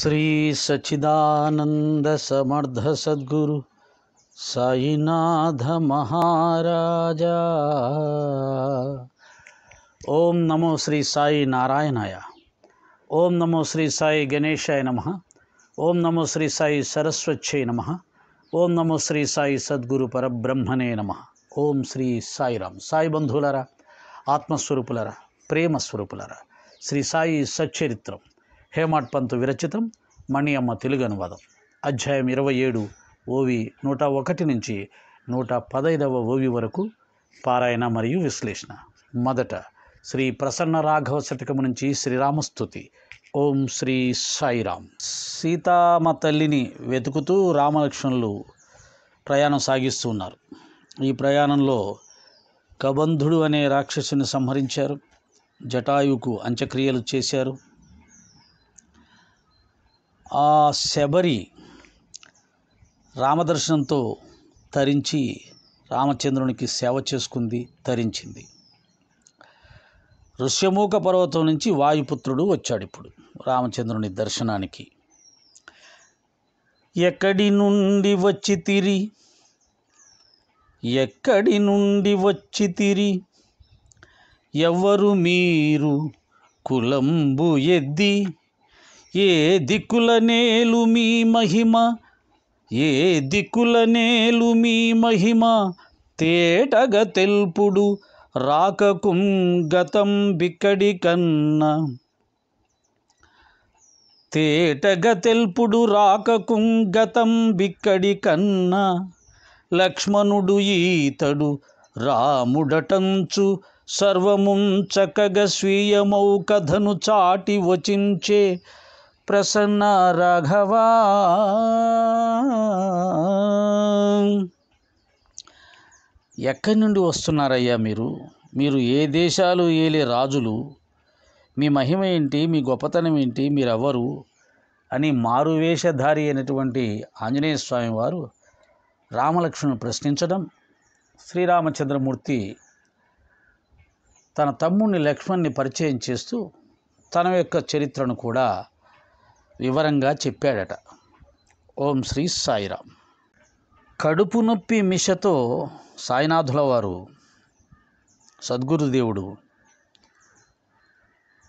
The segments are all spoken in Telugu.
श्री सच्चिदानंद समर्थ सद्गुरु साईनाथ महाराजा। ओम नमो श्री साई नारायणाय। ओम नमो श्री साई गणेशाय नमः। ओम नमो श्री साई सरस्वत्यै नमः। ओम नमो श्री साई सद्गुरु परब्रह्मणे नमः। ओम श्री साईराम। साई बंधुलारा, ఆత్మస్వరూపులారా, ప్రేమ స్వరూపులారా, శ్రీ సాయి సచ్చరిత్రం హేమాడ్ పంతు విరచితం, మణి అమ్మ తెలుగు అనువాదం, అధ్యాయం 27 ఓవి 101 నుంచి 115వ ఓవి వరకు పారాయణ మరియు విశ్లేషణ. మొదట శ్రీ ప్రసన్న రాఘవ శతకము నుంచి శ్రీరామస్తుతి. ఓం శ్రీ సాయిరామ్. సీతామ తల్లిని వెతుకుతూ రామలక్ష్మణులు ప్రయాణం సాగిస్తూ ఉన్నారు. ఈ ప్రయాణంలో కబంధుడు అనే రాక్షసుని సంహరించారు. జటాయువుకు అంత్యక్రియలు చేశారు. ఆ శబరి రామదర్శనంతో తరించి రామచంద్రునికి సేవ చేసుకుంది, తరించింది. ఋష్యమూక పర్వతం నుంచి వాయుపుత్రుడు వచ్చాడు ఇప్పుడు రామచంద్రుని దర్శనానికి. ఎక్కడి నుండి వచ్చితిరి, ఎవ్వరు మీరు, కులంబు ఎద్ది, ఏ దిక్కుల నేలు మీ మహిమ, తేటగ తెల్పుడు రాకకుం గతం బిక్కడి కన్నా, లక్ష్మణుడు ఈతడు రాముడటంచు, సర్వముం చక్కగ స్వీయమౌ కథను చాటి వచించే ప్రసన్న రాఘవా. ఎక్కడి నుండి వస్తున్నారయ్యా మీరు ఏ దేశాలు ఏలే రాజులు? మీ మహిమ ఏంటి, మీ గొప్పతనం ఏంటి, మీరెవరు అని మారువేషధారి అయినటువంటి ఆంజనేయ స్వామి వారు రామలక్ష్మణుని ప్రశ్నించడం, శ్రీరామచంద్రమూర్తి తన తమ్ముడిని లక్ష్మణ్ని పరిచయం చేస్తూ తన యొక్క చరిత్రను కూడా వివరంగా చెప్పాడట. ఓం శ్రీ సాయిరామ్. కడుపు నొప్పి మిషతో సాయినాథుల వారు సద్గురుదేవుడు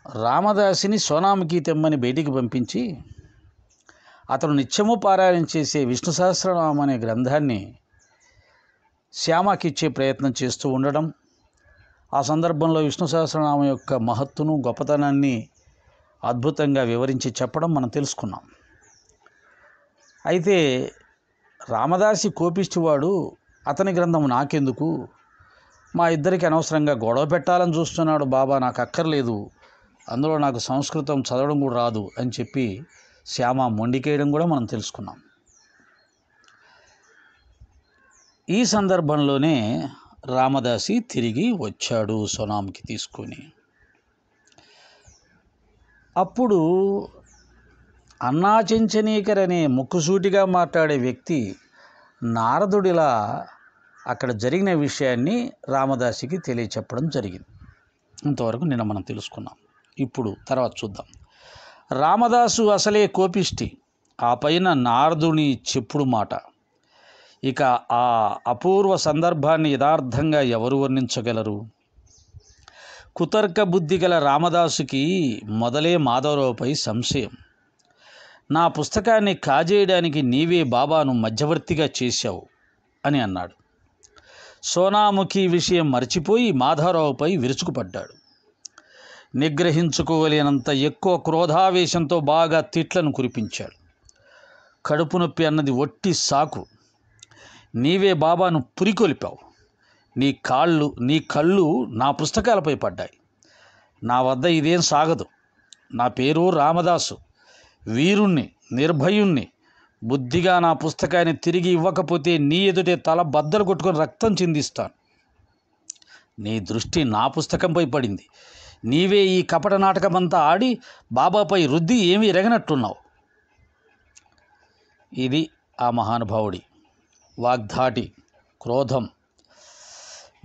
రామదాసిని సోనాముఖి తెమ్మని బయటికి పంపించి అతను నిత్యము పారాయణ చేసే విష్ణు సహస్రనామం అనే గ్రంథాన్ని శ్యామకి ఇచ్చే ప్రయత్నం చేస్తూ ఉండడం, ఆ సందర్భంలో విష్ణు సహస్రనామం యొక్క మహత్తును, గొప్పతనాన్ని అద్భుతంగా వివరించి చెప్పడం మనం తెలుసుకున్నాం. అయితే రామదాసి కోపిష్టివాడు, అతని గ్రంథం నాకెందుకు, మా ఇద్దరికి అనవసరంగా గొడవ పెట్టాలని చూస్తున్నాడు బాబా, నాకు అక్కర్లేదు, అందులో నాకు సంస్కృతం చదవడం కూడా రాదు అని చెప్పి శ్యామ మొండికేయడం కూడా మనం తెలుసుకున్నాం. ఈ సందర్భంలోనే రామదాసి తిరిగి వచ్చాడు సోనాంకి తీసుకొని. అప్పుడు అన్నాచెంచనీకర్ అనే ముక్కుసూటిగా మాట్లాడే వ్యక్తి నారదుడిలా అక్కడ జరిగిన విషయాన్ని రామదాసికి తెలియచెప్పడం జరిగింది. ఇంతవరకు నిన్న మనం తెలుసుకున్నాం. ఇప్పుడు తర్వాత చూద్దాం. రామదాసు అసలే కోపిష్టి, ఆ పైన నారదుని చెప్పుడు మాట. ఇక ఆ అపూర్వ సందర్భాన్ని యథార్థంగా ఎవరు వర్ణించగలరు? కుతర్క బుద్ధి గల రామదాసుకి మొదలే మాధవరావుపై సంశయం. నా పుస్తకాన్ని కాజేయడానికి నీవే బాబాను మధ్యవర్తిగా చేశావు అని అన్నాడు. సోనాముఖి విషయం మర్చిపోయి మాధవరావుపై విరుచుకుపడ్డాడు. నిగ్రహించుకోలేనంత ఎక్కువ క్రోధావేశంతో బాగా తిట్లను కురిపించాడు. కడుపు నొప్పి అన్నది ఒట్టి సాకు. నీవే బాబాను పురికొల్పావు. నీ కళ్ళు నా పుస్తకాలపై పడ్డాయి. నా వద్ద ఇదేం సాగదు. నా పేరు రామదాసు, వీరుణ్ణి, నిర్భయుణ్ణి. బుద్ధిగా నా పుస్తకాన్ని తిరిగి ఇవ్వకపోతే నీ ఎదుటే తల బద్దలు కొట్టుకొని రక్తం చిందిస్తాను. నీ దృష్టి నా పుస్తకంపై పడింది. నీవే ఈ కపట నాటకమంతా ఆడి బాబాపై రుద్ది ఏమీ ఎరగనట్టున్నావు. ఇది ఆ మహానుభావుడి వాగ్ధాటి, క్రోధం.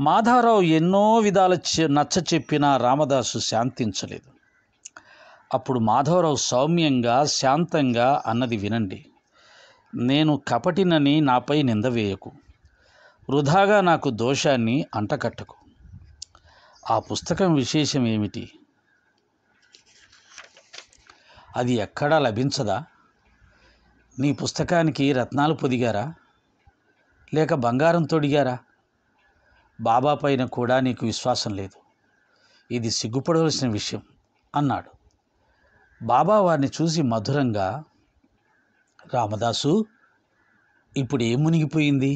మాధవరావు ఎన్నో విధాల నచ్చ చెప్పినా రామదాసు శాంతించలేదు. అప్పుడు మాధవరావు సౌమ్యంగా శాంతంగా అన్నది వినండి. నేను కపటినని నాపై నింద వేయకు, వృధాగా నాకు దోషాన్ని అంటకట్టకు. ఆ పుస్తకం విశేషం ఏమిటి? అది ఎక్కడా లభించదా? నీ పుస్తకానికి రత్నాలు పొదిగారా, లేక బంగారం తొడిగారా? బాబా పైన కూడా నీకు విశ్వాసం లేదు. ఇది సిగ్గుపడవలసిన విషయం అన్నాడు. బాబా వారిని చూసి మధురంగా, రామదాసు, ఇప్పుడు ఏం మునిగిపోయింది?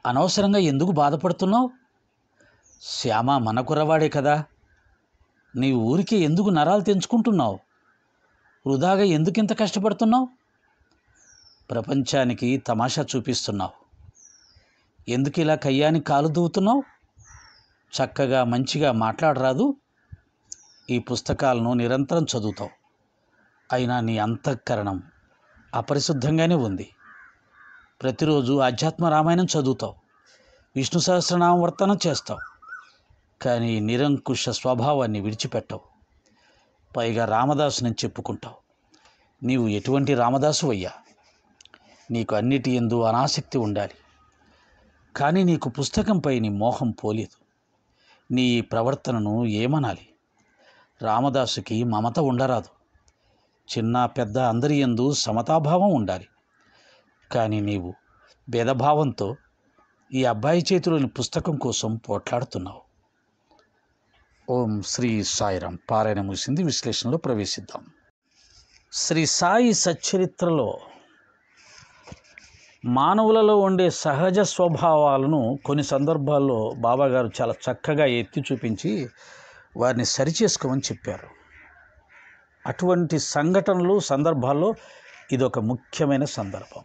అనవసరంగా ఎందుకు బాధపడుతున్నావు? శ్యామ మన కుర్రవాడే కదా. నీవు ఊరికే ఎందుకు నరాలు తెంచుకుంటున్నావు? వృధాగా ఎందుకింత కష్టపడుతున్నావు? ప్రపంచానికి తమాషా చూపిస్తున్నావు. ఎందుకు ఇలా కయ్యానికి కాలు దూవుతున్నావు? చక్కగా మంచిగా మాట్లాడరాదు? ఈ పుస్తకాలను నిరంతరం చదువుతావు, అయినా నీ అంతఃకరణం అపరిశుద్ధంగానే ఉంది. ప్రతిరోజు ఆధ్యాత్మ రామాయణం చదువుతావు, విష్ణు సహస్రనామవర్తనం చేస్తావు, కానీ నిరంకుశ స్వభావాన్ని విడిచిపెట్టవు. పైగా రామదాసుని చెప్పుకుంటావు. నీవు ఎటువంటి రామదాసు అయ్యా? నీకు అన్నిటి యందు అనాసక్తి ఉండాలి, కానీ నీకు పుస్తకంపై నీ మోహం పోలేదు. నీ ప్రవర్తనను ఏమనాలి? రామదాసుకి మమత ఉండరాదు. చిన్న పెద్ద అందరి యందు సమతాభావం ఉండాలి. కానీ నీవు భేదభావంతో ఈ అబ్బాయి చేతిలోని పుస్తకం కోసం పోట్లాడుతున్నావు. ఓం శ్రీ సాయిరాం. పారాయణ ముగిసింది. విశ్లేషణలో ప్రవేశిద్దాం. శ్రీ సాయి సచ్చరిత్రలో మానవులలో ఉండే సహజ స్వభావాలను కొన్ని సందర్భాల్లో బాబాగారు చాలా చక్కగా ఎత్తి చూపించి వారిని సరిచేసుకోమని చెప్పారు. అటువంటి సంఘటనలు సందర్భాల్లో ఇదొక ముఖ్యమైన సందర్భం.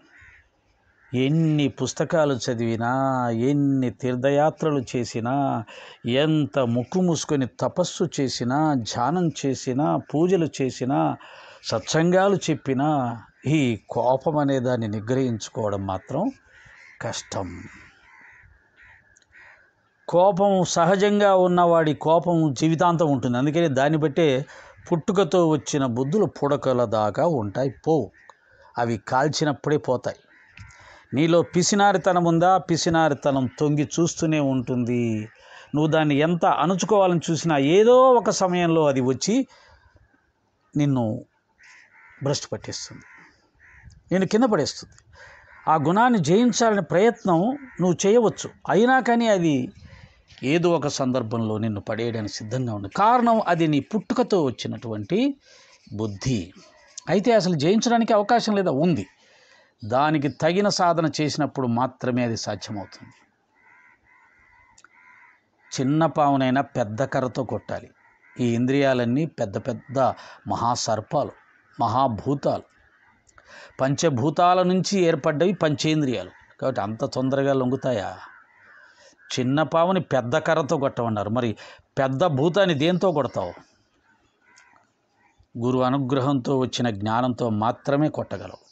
ఎన్ని పుస్తకాలు చదివినా, ఎన్ని తీర్థయాత్రలు చేసినా, ఎంత ముక్కు మూసుకొని తపస్సు చేసినా, ధ్యానం చేసినా, పూజలు చేసినా, సత్సంగాలు చెప్పినా, ఈ కోపం అనే దాన్ని నిగ్రహించుకోవడం మాత్రం కష్టం. కోపం సహజంగా ఉన్నవాడి కోపం జీవితాంతం ఉంటుంది. అందుకని దాన్ని బట్టే పుట్టుకతో వచ్చిన బుద్ధులు పుడకల దాకా ఉంటాయి, పోవు. అవి కాల్చినప్పుడే పోతాయి. నీలో పిసినారితనం ఉందా? పిసినారితనం తొంగి చూస్తూనే ఉంటుంది. నువ్వు దాన్ని ఎంత అణుచుకోవాలని చూసినా ఏదో ఒక సమయంలో అది వచ్చి నిన్ను భ్రష్టు పట్టేస్తుంది, నేను కింద పడేస్తుంది. ఆ గుణాన్ని జయించాలనే ప్రయత్నం నువ్వు చేయవచ్చు, అయినా కానీ అది ఏదో ఒక సందర్భంలో నిన్ను పడేయడానికి సిద్ధంగా ఉంది. కారణం అది నీ పుట్టుకతో వచ్చినటువంటి బుద్ధి. అయితే అసలు జయించడానికి అవకాశం లేదా? ఉంది. దానికి తగిన సాధన చేసినప్పుడు మాత్రమే అది సాధ్యమవుతుంది. చిన్న పావునైనా పెద్ద కర్రతో కొట్టాలి. ఈ ఇంద్రియాలన్నీ పెద్ద పెద్ద మహాసర్పాలు, మహాభూతాలు. పంచభూతాల నుంచి ఏర్పడ్డవి పంచేంద్రియాలు. కాబట్టి అంత తొందరగా లొంగుతాయా? చిన్న పావుని పెద్ద కర్రతో కొట్టమన్నారు. మరి పెద్ద భూతాన్ని దేంతో కొడతావు? గురు అనుగ్రహంతో వచ్చిన జ్ఞానంతో మాత్రమే కొట్టగలవు.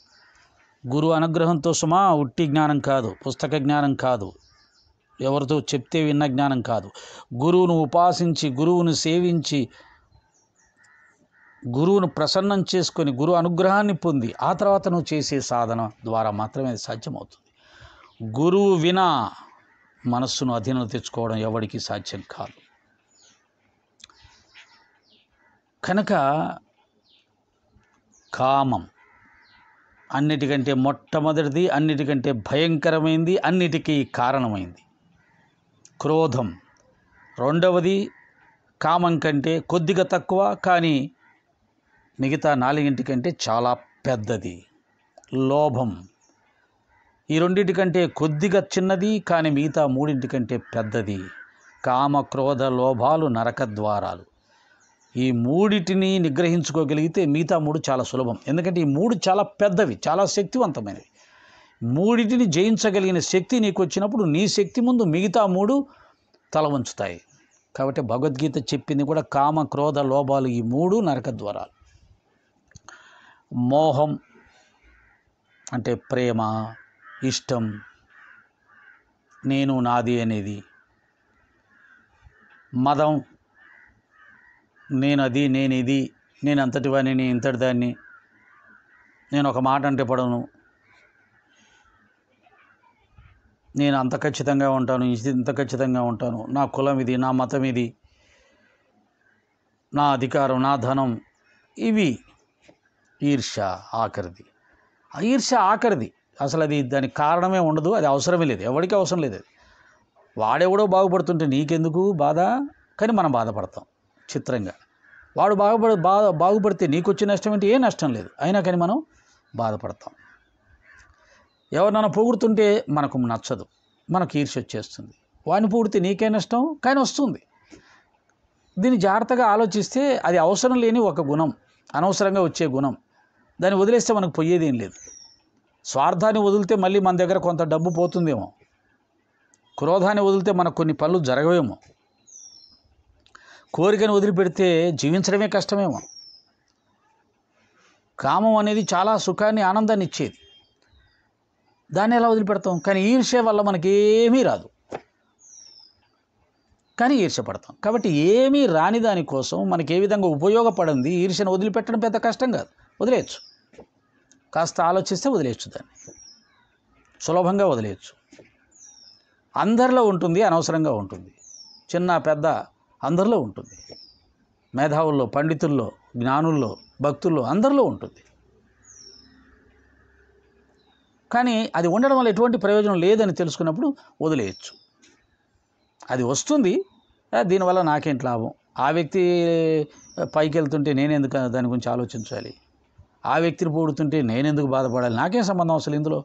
గురు అనుగ్రహంతో సుమా ఉట్టి జ్ఞానం కాదు, పుస్తక జ్ఞానం కాదు, ఎవరితో చెప్తే విన్న జ్ఞానం కాదు. గురువును ఉపాసించి, గురువును సేవించి, గురువును ప్రసన్నం చేసుకొని, గురు అనుగ్రహాన్ని పొంది ఆ తర్వాత నువ్వు చేసే సాధన ద్వారా మాత్రమే అది సాధ్యమవుతుంది. గురువు వినా మనస్సును అధీనం తెచ్చుకోవడం ఎవరికి సాధ్యం కాదు. కనుక కామం అన్నిటికంటే మొట్టమొదటిది, అన్నిటికంటే భయంకరమైంది, అన్నిటికీ కారణమైంది. క్రోధం రెండవది, కామం కంటే కొద్దిగా తక్కువ, కానీ మిగతా నాలుగింటికంటే చాలా పెద్దది. లోభం ఈ రెండింటికంటే కొద్దిగా చిన్నది, కానీ మిగతా మూడింటికంటే పెద్దది. కామ, క్రోధ, లోభాలు నరక ద్వారాలు. ఈ మూడిటిని నిగ్రహించుకోగలిగితే మిగతా మూడు చాలా సులభం. ఎందుకంటే ఈ మూడు చాలా పెద్దవి, చాలా శక్తివంతమైనవి. మూడింటిని జయించగలిగిన శక్తి నీకు వచ్చినప్పుడు నీ శక్తి ముందు మిగతా మూడు తల వంచుతాయి. కాబట్టి భగవద్గీత చెప్పింది కూడా కామ, క్రోధ, లోభాలు ఈ మూడు నరక ద్వారాలు. మోహం అంటే ప్రేమ, ఇష్టం, నేను నాది అనేది. మదం, నేను అది నేను ఇది నేను అంతటి వాడిని, ఇంతటి దాన్ని, నేను ఒక మాట అంటే పడను, నేను అంత ఖచ్చితంగా ఉంటాను, ఇంత ఖచ్చితంగా ఉంటాను, నా కులం ఇది, నా మతం ఇది, నా అధికారం, నా ధనం, ఇవి ఈర్ష్య ఆఖరిది. ఆ ఈర్ష్య ఆఖరిది. అసలు అది దానికి కారణమే ఉండదు, అది అవసరమే లేదు, ఎవరికి అవసరం లేదు. అది వాడెవడో బాగుపడుతుంటే నీకెందుకు బాధ, కానీ మనం బాధపడతాం చిత్రంగా. వాడు బాగుపడితే నీకు వచ్చే నష్టం ఏంటి? ఏ నష్టం లేదు, అయినా కానీ మనం బాధపడతాం. ఎవరినైనా పొగుడుతుంటే మనకు నచ్చదు, మనకు ఈర్ష్య వచ్చేస్తుంది. వాడిని పొగిడితే నీకే నష్టం, కానీ వస్తుంది. దీన్ని జాగ్రత్తగా ఆలోచిస్తే అది అవసరం లేని ఒక గుణం, అనవసరంగా వచ్చే గుణం. దాన్ని వదిలేస్తే మనకు పోయేది ఏం లేదు. స్వార్థాన్ని వదిలితే మళ్ళీ మన దగ్గర కొంత డబ్బు పోతుందేమో, క్రోధాన్ని వదిలితే మనకు కొన్ని పనులు జరగవేమో, కోరికను వదిలిపెడితే జీవించడమే కష్టమేమో. కామం అనేది చాలా సుఖాన్ని, ఆనందాన్ని ఇచ్చేది, దాన్ని ఎలా వదిలిపెడతాం? కానీ ఈర్ష్య వల్ల మనకేమీ రాదు, కానీ ఈర్ష్యపడతాం. కాబట్టి ఏమీ రాని దానికోసం మనకి ఏ విధంగా ఉపయోగపడింది ఈర్ష్యను వదిలిపెట్టడం పెద్ద కష్టం కాదు, వదిలేయచ్చు. కాస్త ఆలోచిస్తే వదిలేయచ్చు, దాన్ని సులభంగా వదిలేయచ్చు. అందరిలో ఉంటుంది, అనవసరంగా ఉంటుంది, చిన్న పెద్ద అందరిలో ఉంటుంది. మేధావుల్లో, పండితుల్లో, జ్ఞానుల్లో, భక్తుల్లో అందరిలో ఉంటుంది. కానీ అది ఉండడం వల్ల ఎటువంటి ప్రయోజనం లేదని తెలుసుకున్నప్పుడు వదిలేయచ్చు. అది వస్తుంది, దీనివల్ల నాకేంటి లాభం, ఆ వ్యక్తి పైకి వెళ్తుంటే నేనెందుకు దాని గురించి ఆలోచించాలి, ఆ వ్యక్తిని పొగుడుతుంటే నేనెందుకు బాధపడాలి, నాకేం సంబంధం అసలు ఇందులో,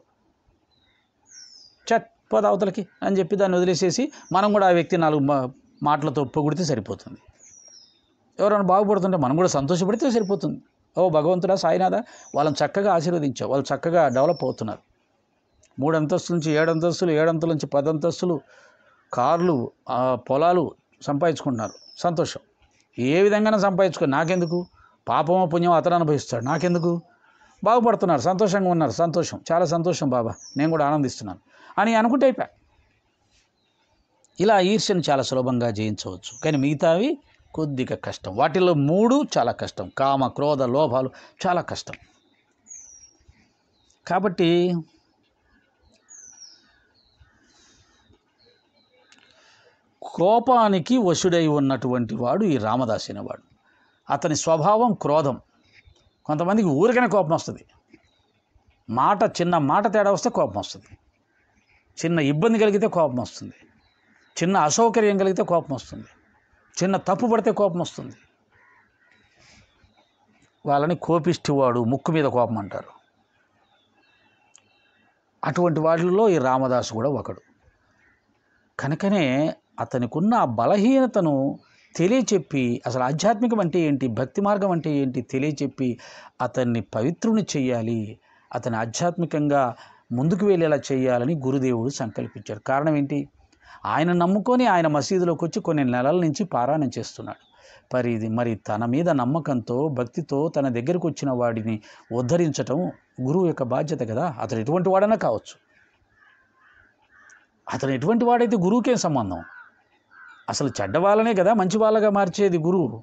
పోద అవతలకి అని చెప్పి దాన్ని వదిలేసేసి మనం కూడా ఆ వ్యక్తి 4 మాటలతో పొగిడితే సరిపోతుంది. ఎవరైనా బాగుపడుతుంటే మనం కూడా సంతోషపడితే సరిపోతుంది. ఓ భగవంతుడా, సాయినాథా, వాళ్ళని చక్కగా ఆశీర్వదించావు, వాళ్ళు చక్కగా డెవలప్ అవుతున్నారు, 3 అంతస్తుల నుంచి 7 అంతస్తులు, 7 అంతస్తుల నుంచి 10 అంతస్తులు, కార్లు, పొలాలు సంపాదించుకుంటున్నారు, సంతోషం. ఏ విధంగానే సంపాదించుకొని నాకెందుకు, పాపమో పుణ్యమో అతను అనుభవిస్తాడు, నాకెందుకు, బాగుపడుతున్నారు, సంతోషంగా ఉన్నారు, సంతోషం, చాలా సంతోషం బాబా, నేను కూడా ఆనందిస్తున్నాను అని అనుకుంటే అయిపోయా. ఇలా ఈర్ష్యను చాలా సులభంగా జయించవచ్చు, కానీ మిగతావి కొద్దిగా కష్టం. వాటిల్లో 3 చాలా కష్టం, కామ, క్రోధ, లోభాలు చాలా కష్టం. కాబట్టి కోపానికి వశుడై ఉన్నటువంటి వాడు ఈ రామదాస్ అనేవాడు. అతని స్వభావం క్రోధం. కొంతమందికి ఊరికనే కోపం వస్తుంది, చిన్న మాట తేడా వస్తే కోపం వస్తుంది, చిన్న ఇబ్బంది కలిగితే కోపం వస్తుంది, చిన్న అసౌకర్యం కలిగితే కోపం వస్తుంది, చిన్న తప్పు పడితే కోపం వస్తుంది. వాళ్ళని కోపిష్టివాడు, ముక్కు మీద కోపం అంటారు. అటువంటి వాటిల్లో ఈ రామదాసు కూడా ఒకడు. కనుకనే అతనికున్న ఆ బలహీనతను తెలియచెప్పి, అసలు ఆధ్యాత్మికం అంటే ఏంటి, భక్తి మార్గం అంటే ఏంటి తెలియచెప్పి అతన్ని పవిత్రుని చెయ్యాలి, అతని ఆధ్యాత్మికంగా ముందుకు వెళ్ళేలా చేయాలని గురుదేవుడు సంకల్పించారు. కారణం ఏంటి? ఆయన నమ్ముకొని ఆయన మసీదులోకి వచ్చి కొన్ని నెలల నుంచి పారాయణం చేస్తున్నాడు. మరి తన మీద నమ్మకంతో, భక్తితో తన దగ్గరకు వచ్చిన వాడిని ఉద్ధరించటం గురువు యొక్క బాధ్యత కదా. అతను ఎటువంటి వాడైనా కావచ్చు, అతను ఎటువంటి వాడైతే గురువుకేం సంబంధం? అసలు చెడ్డవాళ్ళనే కదా మంచి వాళ్ళగా మార్చేది గురువు.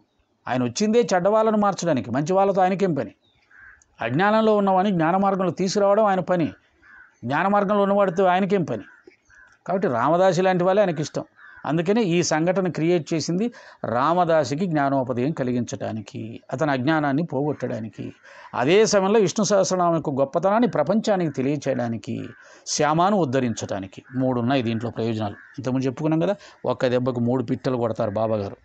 ఆయన వచ్చిందే చెడ్డవాళ్ళను మార్చడానికి, మంచి వాళ్ళతో ఆయనకేం పని? అజ్ఞానంలో ఉన్నవాడిని జ్ఞాన మార్గంలో తీసుకురావడం ఆయన పని, జ్ఞాన మార్గంలో ఉన్నవాడితో ఆయనకేం పని? కాబట్టి రామదాసి లాంటి వాళ్ళే ఆయనకి ఇష్టం. అందుకనే ఈ సంఘటన క్రియేట్ చేసింది రామదాసికి జ్ఞానోపదయం కలిగించడానికి, అతని అజ్ఞానాన్ని పోగొట్టడానికి, అదే సమయంలో విష్ణు సహస్రనామం యొక్క గొప్పతనాన్ని ప్రపంచానికి తెలియచేయడానికి, శ్యామాను ఉద్ధరించడానికి. 3 ఉన్నాయి దీంట్లో ప్రయోజనాలు. ఇంతకుముందు చెప్పుకున్నాం కదా, ఒక్క దెబ్బకు 3 పిట్టలు కొడతారు బాబాగారు.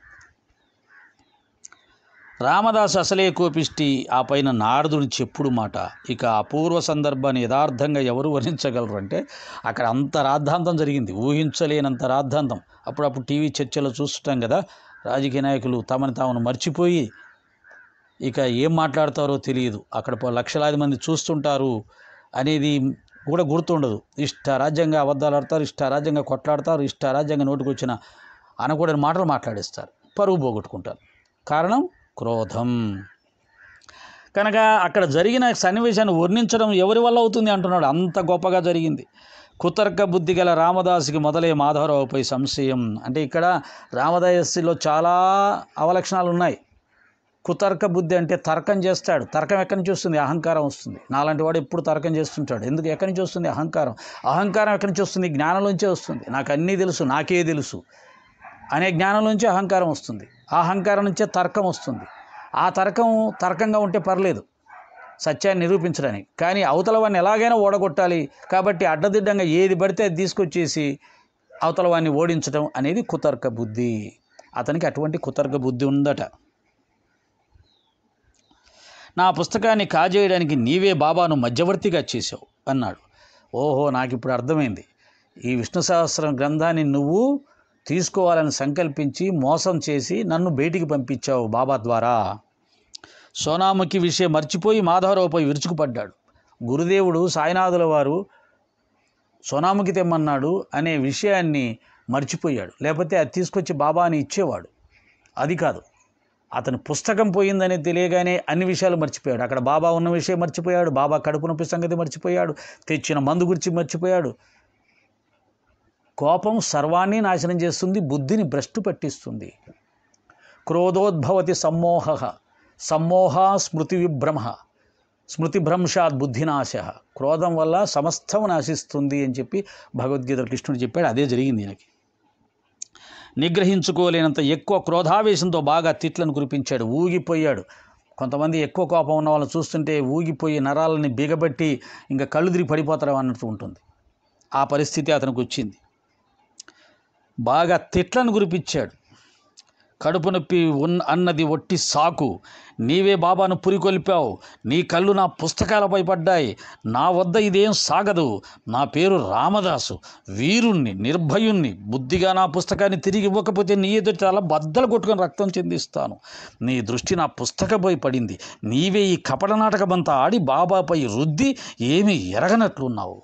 రామదాసు అసలే కోపిష్టి, ఆ పైన నారదుని చెప్పుడు మాట. ఇక అపూర్వ సందర్భాన్ని యథార్థంగా ఎవరు వర్ణించగలరు అంటే అక్కడ అంత రాద్ధాంతం జరిగింది, ఊహించలేనంత రాద్ధాంతం. అప్పుడప్పుడు టీవీ చర్చలో చూస్తుంటాం కదా, రాజకీయ నాయకులు తమను తాము మర్చిపోయి ఇక ఏం మాట్లాడతారో తెలియదు, అక్కడ లక్షలాది మంది చూస్తుంటారు అనేది కూడా గుర్తుండదు. ఇష్టారాజ్యంగా అబద్ధాలు ఆడతారు, ఇష్టారాజ్యంగా కొట్లాడతారు, ఇష్టారాజ్యంగా నోటికి వచ్చిన అనకూడని మాటలు మాట్లాడేస్తారు, పరువు పోగొట్టుకుంటారు. కారణం క్రోధం. కనుక అక్కడ జరిగిన సన్నివేశాన్ని వర్ణించడం ఎవరి వల్ల అవుతుంది అంటున్నాడు, అంత గొప్పగా జరిగింది. కుతర్క బుద్ధి గల రామదాసుకి మొదలే మాధవరావుపై సంశయం. అంటే ఇక్కడ రామదాసులో చాలా అవలక్షణాలు ఉన్నాయి. కుతర్క బుద్ధి అంటే తర్కం చేస్తాడు. తర్కం ఎక్కడి నుంచి వస్తుంది? అహంకారం వస్తుంది. నాలాంటి వాడు ఎప్పుడు తర్కం చేస్తుంటాడు. ఎందుకు? ఎక్కడి నుంచి వస్తుంది? అహంకారం. అహంకారం ఎక్కడి నుంచి వస్తుంది? జ్ఞానంలోంచే వస్తుంది. నాకు అన్నీ తెలుసు, నాకే తెలుసు అనే జ్ఞానంలోంచి అహంకారం వస్తుంది. ఆ అహంకారం నుంచే తర్కం వస్తుంది. ఆ తర్కంగా ఉంటే పర్లేదు సత్యాన్ని నిరూపించడానికి. కానీ అవతల వాడిని ఎలాగైనా ఓడగొట్టాలి కాబట్టి అడ్డదిడ్డంగా ఏది పడితే అది తీసుకొచ్చేసి అవతల వాడిని ఓడించడం అనేది కుతర్క బుద్ధి. అతనికి అటువంటి కుతర్క బుద్ధి ఉందట. నా పుస్తకాన్ని కాజేయడానికి నీవే బాబాను మధ్యవర్తిగా చేసావు అన్నాడు. ఓహో, నాకు ఇప్పుడు అర్థమైంది. ఈ విష్ణు సహస్రం గ్రంథాన్ని నువ్వు తీసుకోవాలని సంకల్పించి మోసం చేసి నన్ను బయటికి పంపించావు బాబా ద్వారా. సోనాముఖి విషయం మర్చిపోయి మాధవరావుపై విరుచుకుపడ్డాడు. గురుదేవుడు సాయినాథుల వారు సోనాముఖి తెమ్మన్నాడు అనే విషయాన్ని మర్చిపోయాడు. లేకపోతే అది తీసుకొచ్చి బాబాని ఇచ్చేవాడు. అది కాదు, అతని పుస్తకం పోయిందని తెలియగానే అన్ని విషయాలు మర్చిపోయాడు. అక్కడ బాబా ఉన్న విషయం మర్చిపోయాడు, బాబా కడుపు నొప్పి సంగతి మర్చిపోయాడు, తెచ్చిన మందు గురించి మర్చిపోయాడు. కోపం సర్వాన్ని నాశనం చేస్తుంది, బుద్ధిని భ్రష్టు పట్టిస్తుంది. క్రోధోద్భవతి సమ్మోహ సమ్మోహ స్మృతి విభ్రమ స్మృతిభ్రంశాత్ బుద్ధినాశ. క్రోధం వల్ల సమస్తం నాశిస్తుంది అని చెప్పి భగవద్గీత కృష్ణుడు చెప్పాడు. అదే జరిగింది ఈయనకి. నిగ్రహించుకోలేనంత ఎక్కువ క్రోధావేశంతో బాగా తిట్లను కురిపించాడు. ఊగిపోయాడు. కొంతమంది ఎక్కువ కోపం ఉన్న వాళ్ళని చూస్తుంటే ఊగిపోయి నరాలని బిగబట్టి ఇంకా కళ్ళు తిరిగి పడిపోతారు అన్నట్టు ఉంటుంది. ఆ పరిస్థితి అతనికి వచ్చింది. బాగా తిట్లను కురిపించాడు. కడుపు నొప్పి అన్నది ఒట్టి సాకు. నీవే బాబాను పురికొల్పావు. నీ కళ్ళు నా పుస్తకాలపై పడ్డాయి. నా వద్ద ఇదేం సాగదు. నా పేరు రామదాసు, వీరుణ్ణి, నిర్భయుణ్ణి. బుద్ధిగా నా పుస్తకాన్ని తిరిగి ఇవ్వకపోతే నీ ఎదుట అలా బద్దలు కొట్టుకొని రక్తం చెందిస్తాను. నీ దృష్టి నా పుస్తకంపై పడింది. నీవే ఈ కపట నాటకమంతా ఆడి బాబాపై రుద్ది ఏమీ ఎరగనట్లున్నావు.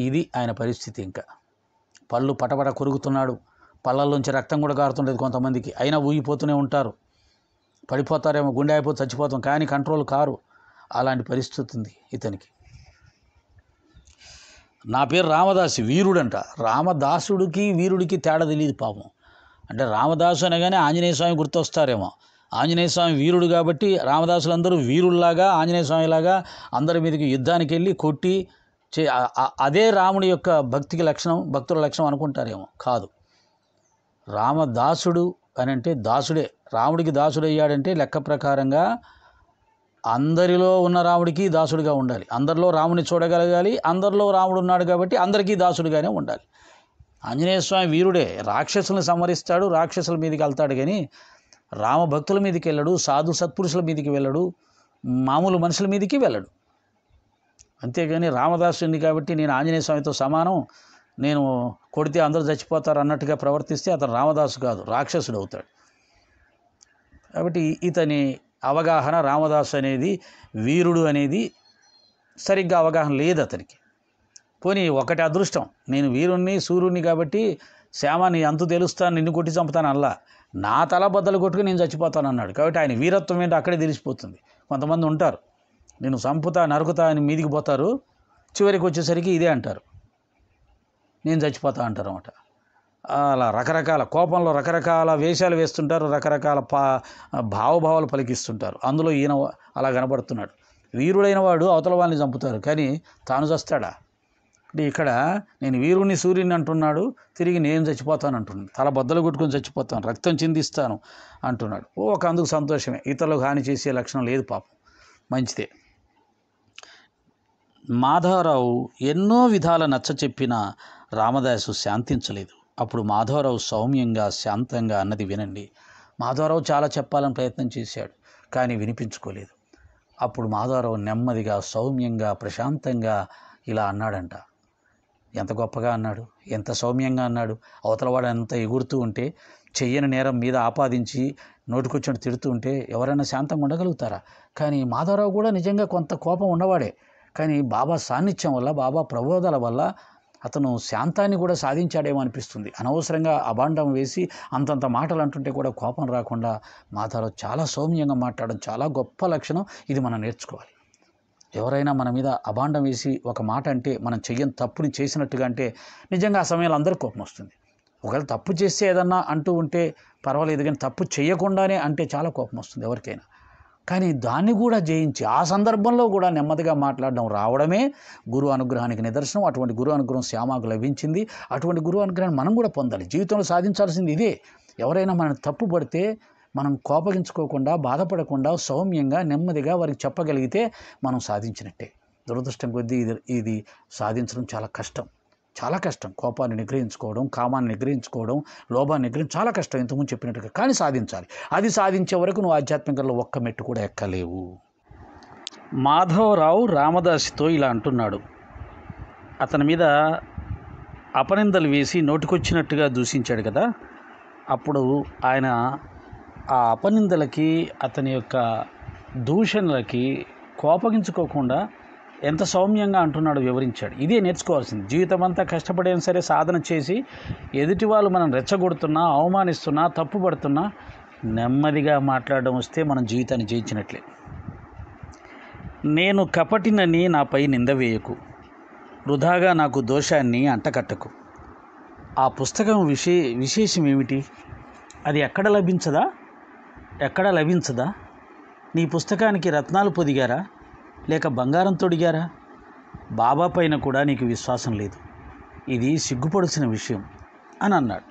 ఇది ఆయన పరిస్థితి. ఇంకా పళ్ళు పటపట కొరుకుతున్నాడు. పళ్ళల్లోంచి రక్తం కూడా కారుతుండేది కొంతమందికి. అయినా ఊగిపోతూనే ఉంటారు. పడిపోతారేమో, గుండె అయిపోతే చచ్చిపోతాం, కానీ కంట్రోల్ కారు. అలాంటి పరిస్థితి ఉంది ఇతనికి. నా పేరు రామదాసు, వీరుడంట. రామదాసుడికి వీరుడికి తేడా తెలియదు పాపం. అంటే రామదాసు అనగానే ఆంజనేయ స్వామి గుర్తొస్తారేమో. ఆంజనేయ స్వామి వీరుడు కాబట్టి రామదాసులందరూ వీరుల్లాగా ఆంజనేయ స్వామిలాగా అందరి మీదకి యుద్ధానికి వెళ్ళి కొట్టి అదే రాముడి యొక్క భక్తికి లక్షణం, భక్తుల లక్షణం అనుకుంటారేమో. కాదు, రామదాసుడు అని అంటే దాసుడే. రాముడికి దాసుడయ్యాడంటే లెక్క ప్రకారంగా అందరిలో ఉన్న రాముడికి దాసుడిగా ఉండాలి. అందరిలో రాముని చూడగలగాలి. అందరిలో రాముడు ఉన్నాడు కాబట్టి అందరికీ దాసుడిగానే ఉండాలి. ఆంజనేయ స్వామి వీరుడే. రాక్షసులను సంహరిస్తాడు, రాక్షసుల మీదకి వెళ్తాడు, కానీ రామభక్తుల మీదకి వెళ్ళడు, సాధు సత్పురుషుల మీదకి వెళ్ళడు, మామూలు మనుషుల మీదకి వెళ్ళడు. అంతేగాని రామదాసుని కాబట్టి నేను ఆంజనేయ స్వామితో సమానం, నేను కొడితే అందరూ చచ్చిపోతారు అన్నట్టుగా ప్రవర్తిస్తే అతను రామదాసు కాదు, రాక్షసుడు అవుతాడు. కాబట్టి ఇతని అవగాహన రామదాసు అనేది వీరుడు అనేది సరిగ్గా అవగాహన లేదు అతనికి. పోనీ ఒకటి అదృష్టం, నేను వీరుణ్ణి సూర్యుడిని కాబట్టి శ్యామాని అంతు తెలుస్తాను, నిన్ను కొట్టి చంపుతాను అల్లా, నా తల బద్దలు కొట్టుకుని నేను చచ్చిపోతాను అన్నాడు. కాబట్టి ఆయన వీరత్వం ఏంటో అక్కడే తెలిసిపోతుంది. కొంతమంది ఉంటారు, నేను చంపుతా నరుకుతా అని మీదికి పోతారు, చివరికి వచ్చేసరికి ఇదే అంటారు, నేను చచ్చిపోతా అంటారు అన్నమాట. అలా రకరకాల కోపంలో రకరకాల వేషాలు వేస్తుంటారు, రకరకాల భావభావాలు పలికిస్తుంటారు. అందులో ఈయన అలా కనబడుతున్నాడు. వీరుడైన వాడు అవతల వాళ్ళని చంపుతారు, కానీ తాను చస్తాడా? అంటే ఇక్కడ నేను వీరుణ్ణి సూర్యుని అంటున్నాడు, తిరిగి నేను చచ్చిపోతాను అంటున్నాడు. తల బద్దలు కొట్టుకొని చచ్చిపోతాను, రక్తం చిందిస్తాను అంటున్నాడు. ఒక అందుకు సంతోషమే. ఇతరులకు హాని చేసే లక్షణం లేదు పాపం, మంచిదే. మాధవరావు ఎన్నో విధాల నచ్చ చెప్పిన రామదాసు శాంతించలేదు. అప్పుడు మాధవరావు సౌమ్యంగా శాంతంగా అన్నది వినండి. మాధవరావు చాలా చెప్పాలని ప్రయత్నం చేశాడు, కానీ వినిపించుకోలేదు. అప్పుడు మాధవరావు నెమ్మదిగా సౌమ్యంగా ప్రశాంతంగా ఇలా అన్నాడంట. ఎంత గొప్పగా అన్నాడు, ఎంత సౌమ్యంగా అన్నాడు. అవతలవాడు అంత ఎగురుతూ ఉంటే, చెయ్యని నేరం మీద ఆపాదించి నోటికొచ్చినట్టు తిడుతూ ఉంటే ఎవరైనా శాంతంగా ఉండగలుగుతారా? కానీ మాధవరావు కూడా నిజంగా కొంత కోపం ఉన్నవాడే. కానీ బాబా సాన్నిధ్యం వల్ల, బాబా ప్రబోధాల వల్ల అతను శాంతాన్ని కూడా సాధించాడేమో అనిపిస్తుంది. అనవసరంగా అభాండం వేసి అంతంత మాటలు అంటుంటే కూడా కోపం రాకుండా మాధవరావు చాలా సౌమ్యంగా మాట్లాడడం చాలా గొప్ప లక్షణం. ఇది మనం నేర్చుకోవాలి. ఎవరైనా మన మీద అభాండం వేసి ఒక మాట అంటే, మనం చెయ్యని తప్పుని చేసినట్టుగా అంటే నిజంగా ఆ సమయంలో అందరికీ కోపం వస్తుంది. ఒకవేళ తప్పు చేస్తే ఏదన్నా అంటూ ఉంటే పర్వాలేదు, కానీ తప్పు చేయకుండానే అంటే చాలా కోపం వస్తుంది ఎవరికైనా. కానీ దాన్ని కూడా జయించి ఆ సందర్భంలో కూడా నెమ్మదిగా మాట్లాడడం రావడమే గురు అనుగ్రహానికి నిదర్శనం. అటువంటి గురు అనుగ్రహం శ్యామకు లభించింది. అటువంటి గురు అనుగ్రహాన్ని మనం కూడా పొందాలి. జీవితంలో సాధించాల్సింది ఇదే. ఎవరైనా మనం తప్పు పడితే మనం కోపగించుకోకుండా, బాధపడకుండా, సౌమ్యంగా, నెమ్మదిగా వారికి చెప్పగలిగితే మనం సాధించినట్టే. దురదృష్టం కొద్దీ ఇది సాధించడం చాలా కష్టం, చాలా కష్టం. కోపాన్ని నిగ్రహించుకోవడం, కామాన్ని నిగ్రహించుకోవడం, లోభాన్ని చాలా కష్టం, ఇంతకుముందు చెప్పినట్టుగా. కానీ సాధించాలి. అది సాధించే వరకు నువ్వు ఆధ్యాత్మికంలో ఒక్క మెట్టు కూడా ఎక్కలేవు. మాధవరావు రామదాసితో ఇలా అంటున్నాడు. అతని మీద అపనిందలు వేసి నోటికొచ్చినట్టుగా దూషించాడు కదా. అప్పుడు ఆయన ఆ అపనిందలకి, అతని యొక్క దూషణలకి కోపగించుకోకుండా ఎంత సౌమ్యంగా అంటున్నాడో వివరించాడు. ఇదే నేర్చుకోవాల్సింది. జీవితం అంతా కష్టపడైనా సరే సాధన చేసి ఎదుటి వాళ్ళు మనం రెచ్చగొడుతున్నా, అవమానిస్తున్నా, తప్పుపడుతున్నా నెమ్మదిగా మాట్లాడడం వస్తే మనం జీవితాన్ని జయించినట్లే. నేను కపటినని నాపై నింద వేయకు, వృధాగా నాకు దోషాన్ని అంటకట్టకు. ఆ పుస్తకం విశేషం ఏమిటి? అది ఎక్కడ లభించదా? నీ పుస్తకానికి రత్నాలు పొదిగారా, లేక బంగారం తొడిగారా? బాబా పైన కూడా నీకు విశ్వాసం లేదు. ఇది సిగ్గుపడాల్సిన విషయం అని అన్నాడు.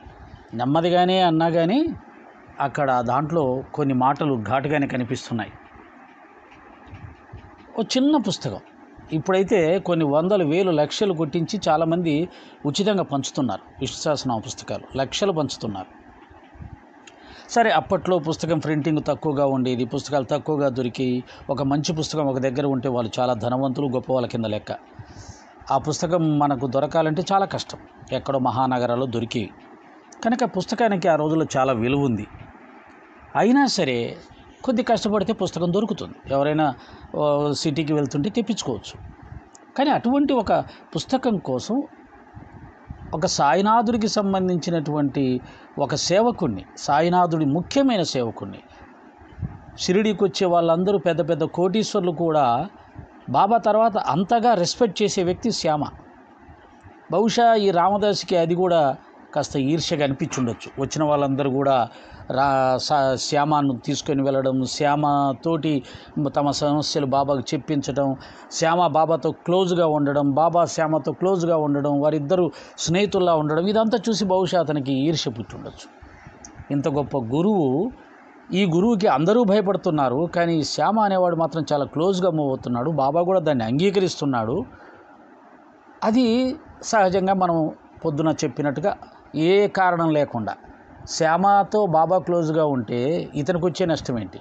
నెమ్మదిగానే అన్నా కానీ అక్కడ దాంట్లో కొన్ని మాటలు ఘాటుగానే కనిపిస్తున్నాయి. ఓ చిన్న పుస్తకం ఇప్పుడైతే కొన్ని వందలు, వేలు, లక్షలు కొట్టించి చాలామంది ఉచితంగా పంచుతున్నారు. విష్ణు సహస్రనామ పుస్తకాలు లక్షలు పంచుతున్నారు. సరే, అప్పట్లో పుస్తకం ప్రింటింగ్ తక్కువగా ఉండేది, పుస్తకాలు తక్కువగా దొరికాయి. ఒక మంచి పుస్తకం ఒక దగ్గర ఉంటే వాళ్ళు చాలా ధనవంతులు, గొప్ప వాళ్ళ కింద లెక్క. ఆ పుస్తకం మనకు దొరకాలంటే చాలా కష్టం, ఎక్కడో మహానగరాల్లో దొరికేవి. కనుక పుస్తకానికి ఆ రోజుల్లో చాలా విలువ ఉంది. అయినా సరే కొద్ది కష్టపడితే పుస్తకం దొరుకుతుంది. ఎవరైనా సిటీకి వెళ్తుంటే తెప్పించుకోవచ్చు. కానీ అటువంటి ఒక పుస్తకం కోసం ఒక సాయినాథుడికి సంబంధించినటువంటి ఒక సేవకుణ్ణి, సాయినాథుడి ముఖ్యమైన సేవకుణ్ణి, షిరిడీకి వచ్చే వాళ్ళందరూ పెద్ద పెద్ద కోటీశ్వర్లు కూడా బాబా తర్వాత అంతగా రెస్పెక్ట్ చేసే వ్యక్తి శ్యామ. బహుశా ఈ రామదాస్కి అది కూడా కాస్త ఈర్ష్యగా అనిపించుండొచ్చు. వచ్చిన వాళ్ళందరూ కూడా శ్యామను తీసుకొని వెళ్ళడం, శ్యామతోటి తమ సమస్యలు బాబాకు చెప్పించడం, శ్యామ బాబాతో క్లోజ్గా ఉండడం, బాబా శ్యామతో క్లోజ్గా ఉండడం, వారిద్దరూ స్నేహితుల్లా ఉండడం, ఇదంతా చూసి బహుశా అతనికి ఈర్ష్య పుట్టుండొచ్చు. ఇంత గొప్ప గురువు, ఈ గురువుకి అందరూ భయపడుతున్నారు, కానీ శ్యామ అనేవాడు మాత్రం చాలా క్లోజ్గా మూవ్ అవుతున్నాడు. బాబా కూడా దాన్ని అంగీకరిస్తున్నాడు. అది సహజంగా మనం పొద్దున చెప్పినట్టుగా ఏ కారణం లేకుండా శ్యామతో బాబా క్లోజ్గా ఉంటే ఇతనికి వచ్చే నష్టం ఏంటి?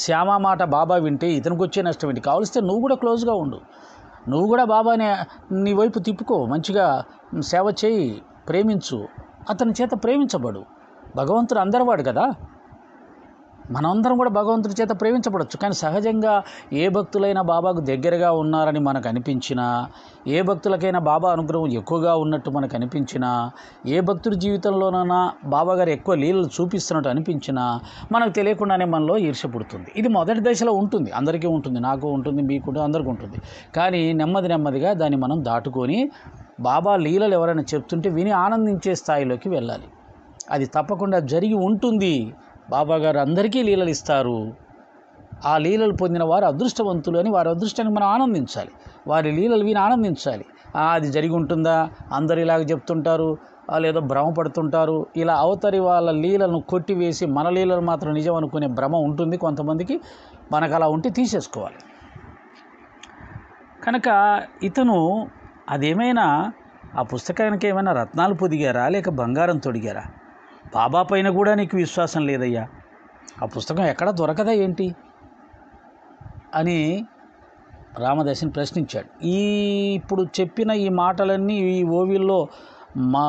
శ్యామ మాట బాబా వింటే ఇతనికి వచ్చే నష్టం ఏంటి? కావలిస్తే నువ్వు కూడా క్లోజ్గా ఉండు, నువ్వు కూడా బాబాని నీ వైపు తిప్పుకో, మంచిగా సేవ చేయి, ప్రేమించు, అతని చేత ప్రేమించబడు. భగవంతుడు అందరివాడు కదా, మనమందరం కూడా భగవంతుడి చేత ప్రేమించబడచ్చు. కానీ సహజంగా ఏ భక్తులైనా బాబాకు దగ్గరగా ఉన్నారని మనకు అనిపించినా, ఏ భక్తులకైనా బాబా అనుగ్రహం ఎక్కువగా ఉన్నట్టు మనకు అనిపించినా, ఏ భక్తుడి జీవితంలోనైనా బాబాగారు ఎక్కువ లీలలు చూపిస్తున్నట్టు అనిపించినా మనకు తెలియకుండానే మనలో ఈర్ష్య పుడుతుంది. ఇది మొదటి దశలో ఉంటుంది, అందరికీ ఉంటుంది, నాకు ఉంటుంది, మీకు అందరికీ ఉంటుంది. కానీ నెమ్మదిగా దాన్ని మనం దాటుకొని బాబా లీలలు ఎవరైనా చెప్తుంటే విని ఆనందించే స్థాయిలోకి వెళ్ళాలి. అది తప్పకుండా జరిగి ఉంటుంది. బాబాగారు అందరికీ లీలలు ఇస్తారు. ఆ లీలలు పొందిన వారు అదృష్టవంతులు అని వారి అదృష్టాన్ని మనం ఆనందించాలి, వారి లీలలు విని ఆనందించాలి. అది జరిగి ఉంటుందా, అందరు ఇలాగ చెప్తుంటారు, లేదో భ్రమపడుతుంటారు, ఇలా అవతరి వాళ్ళ లీలను కొట్టివేసి మన లీలలు మాత్రం నిజం అనుకునే భ్రమ ఉంటుంది కొంతమందికి. మనకు అలా ఉంటే తీసేసుకోవాలి. కనుక ఇతను అదేమైనా ఆ పుస్తకానికి ఏమైనా రత్నాలు పొదిగారా, లేక బంగారం తొడిగారా? బాబా పైన కూడా నీకు విశ్వాసం లేదయ్యా, ఆ పుస్తకం ఎక్కడా దొరకదా ఏంటి అని రామదాసిని ప్రశ్నించాడు. ఇప్పుడు చెప్పిన ఈ మాటలన్నీ, ఈ ఓవిల్లో మా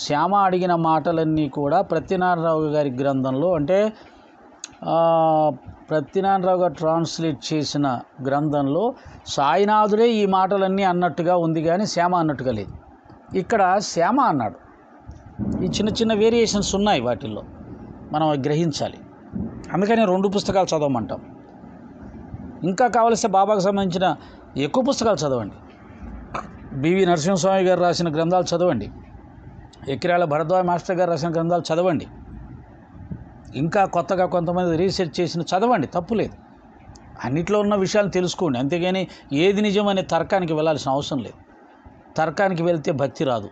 శ్యామ అడిగిన మాటలన్నీ కూడా ప్రత్యనారాయణరావు గారి గ్రంథంలో, అంటే ప్రత్యనారాయణరావు గారు ట్రాన్స్లేట్ చేసిన గ్రంథంలో సాయినాథుడే ఈ మాటలన్నీ అన్నట్టుగా ఉంది, కానీ శ్యామ అన్నట్టుగా లేదు. ఇక్కడ శ్యామ అన్నాడు. ఈ చిన్న చిన్న వేరియేషన్స్ ఉన్నాయి, వాటిల్లో మనం గ్రహించాలి. అందుకని 2 పుస్తకాలు చదవమంటాం. ఇంకా కావలిస్తే బాబాకు సంబంధించిన ఎక్కువ పుస్తకాలు చదవండి. బివి నరసింహస్వామి గారు రాసిన గ్రంథాలు చదవండి, ఎక్కిరాల భరద్వాజ మాస్టర్ గారు రాసిన గ్రంథాలు చదవండి. ఇంకా కొత్తగా కొంతమంది రీసెర్చ్ చేసిన చదవండి, తప్పులేదు. అన్నిట్లో ఉన్న విషయాలు తెలుసుకోండి, అంతేగాని ఏది నిజం అనే తర్కానికి వెళ్ళాల్సిన అవసరం లేదు. తర్కానికి వెళ్తే భక్తి రాదు,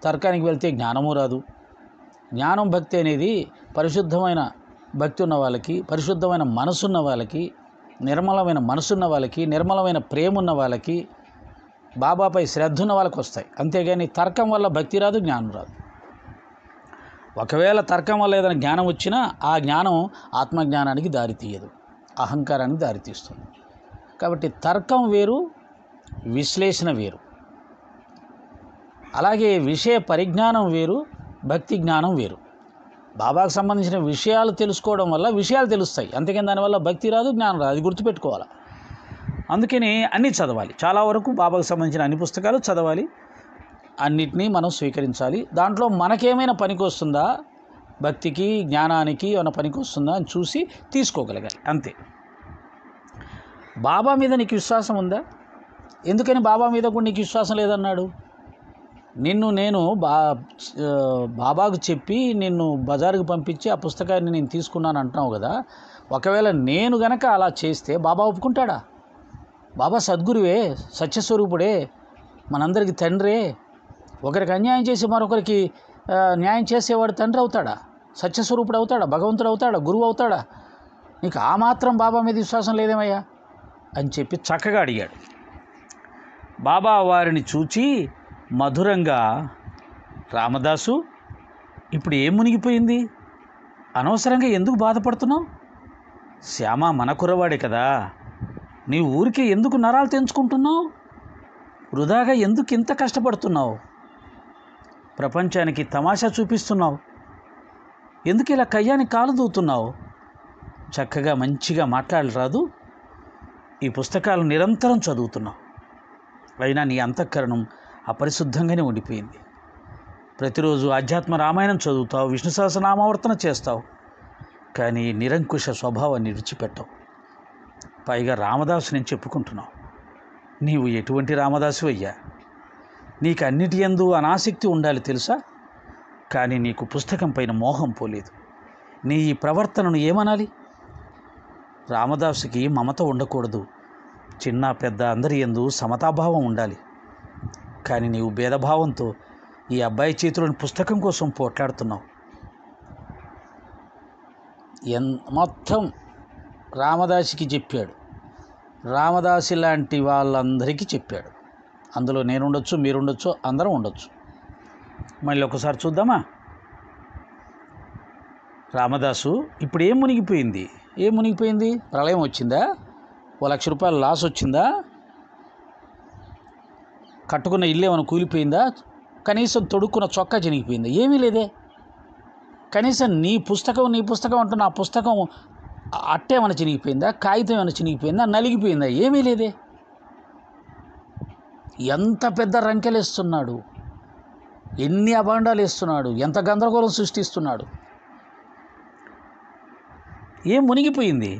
తర్కానికి వెళ్తే జ్ఞానము రాదు. జ్ఞానం భక్తి అనేది పరిశుద్ధమైన భక్తి ఉన్న వాళ్ళకి, పరిశుద్ధమైన మనసున్న వాళ్ళకి, నిర్మలమైన మనసున్న వాళ్ళకి, నిర్మలమైన ప్రేమ ఉన్న వాళ్ళకి, బాబాపై శ్రద్ధ ఉన్న వాళ్ళకి వస్తాయి. అంతేగాని తర్కం వల్ల భక్తి రాదు, జ్ఞానం రాదు. ఒకవేళ తర్కం వల్ల ఏదైనా జ్ఞానం వచ్చినా ఆ జ్ఞానం ఆత్మజ్ఞానానికి దారితీయదు, అహంకారానికి దారితీస్తుంది. కాబట్టి తర్కం వేరు, విశ్లేషణ వేరు. అలాగే విషయ పరిజ్ఞానం వేరు, భక్తి జ్ఞానం వేరు. బాబాకు సంబంధించిన విషయాలు తెలుసుకోవడం వల్ల విషయాలు తెలుస్తాయి, అంతేకాని దానివల్ల భక్తి రాదు, జ్ఞానం రాదు. అది గుర్తుపెట్టుకోవాలి. అందుకని అన్నీ చదవాలి. చాలా వరకు బాబాకు సంబంధించిన అన్ని పుస్తకాలు చదవాలి, అన్నిటినీ మనం స్వీకరించాలి. దాంట్లో మనకేమైనా పనికి వస్తుందా, భక్తికి జ్ఞానానికి ఏమైనా పనికి వస్తుందా అని చూసి తీసుకోగలగాలి, అంతే. బాబా మీద నీకు విశ్వాసం ఉందా? ఎందుకని బాబా మీద కూడా నీకు విశ్వాసం లేదన్నాడు? నేను బాబాకు చెప్పి నిన్ను బజారుకు పంపించి ఆ పుస్తకాన్ని నేను తీసుకున్నాను అంటున్నావు కదా. ఒకవేళ నేను గనక అలా చేస్తే బాబా ఒప్పుకుంటాడా? బాబా సద్గురువే, సత్యస్వరూపుడే, మనందరికీ తండ్రే. ఒకరికి అన్యాయం చేసి మరొకరికి న్యాయం చేసేవాడు తండ్రి అవుతాడా? సత్యస్వరూపుడు అవుతాడా? భగవంతుడు అవుతాడా? గురువు అవుతాడా? నీకు ఆ మాత్రం బాబా మీద విశ్వాసం లేదేమయ్యా అని చెప్పి చక్కగా అడిగాడు. బాబా వారిని చూచి మధురంగా, రామదాసు, ఇప్పుడు ఏం మునిగిపోయింది? అనవసరంగా ఎందుకు బాధపడుతున్నావు? శ్యామ మన కుర్రవాడే కదా, నీ ఊరికి ఎందుకు నరాలు తెంచుకుంటున్నావు? వృధాగా ఎందుకు ఇంత కష్టపడుతున్నావు? ప్రపంచానికి తమాషా చూపిస్తున్నావు? ఎందుకు ఇలా కయ్యానికి కాలు దూతున్నావు? చక్కగా మంచిగా మాట్లాడరాదు? ఈ పుస్తకాలు నిరంతరం చదువుతున్నావు, అయినా నీ అంతఃకరణం అపరిశుద్ధంగానే ఉండిపోయింది. ప్రతిరోజు ఆధ్యాత్మ రామాయణం చదువుతావు, విష్ణు సహస్రనామావర్తన చేస్తావు, కానీ నిరంకుశ స్వభావాన్ని విడిచిపెట్టవు. పైగా రామదాసు నేను చెప్పుకుంటున్నావు. నీవు ఎటువంటి రామదాసు అయ్యా? నీకు అన్నిటి యందు అనాసక్తి ఉండాలి తెలుసా, కానీ నీకు పుస్తకం పైన మోహం పోలేదు. నీ ఈ ప్రవర్తనను ఏమనాలి? రామదాసుకి మమత ఉండకూడదు, చిన్న పెద్ద అందరి యందు సమతాభావం ఉండాలి. కానీ నీవు భేదభావంతో ఈ అబ్బాయి చేతిలోని పుస్తకం కోసం పోట్లాడుతున్నావు. మొత్తం రామదాసికి చెప్పాడు, రామదాసి లాంటి వాళ్ళందరికీ చెప్పాడు. అందులో నేనుండొచ్చు, మీరుండొచ్చు, అందరం ఉండొచ్చు. మళ్ళీ ఒకసారి చూద్దామా? రామదాసు, ఇప్పుడు ఏం మునిగిపోయింది? ఏం మునిగిపోయింది? ప్రళయం వచ్చిందా? ₹1,00,000 లాస్ వచ్చిందా? కట్టుకున్న ఇల్లు ఏమైనా కూలిపోయిందా? కనీసం తొడుక్కున్న చొక్కా చినిగిపోయిందా? ఏమీ లేదే. కనీసం నీ పుస్తకం అంటున్న ఆ పుస్తకం అట్టేమైనా చినిగిపోయిందా? కాగితం ఏమైనా చినిగిపోయిందా? నలిగిపోయిందా? ఏమీ లేదే. ఎంత పెద్ద రంకెలేస్తున్నాడు, ఎన్ని అభాండాలు వేస్తున్నాడు, ఎంత గందరగోళం సృష్టిస్తున్నాడు. ఏం మునిగిపోయింది?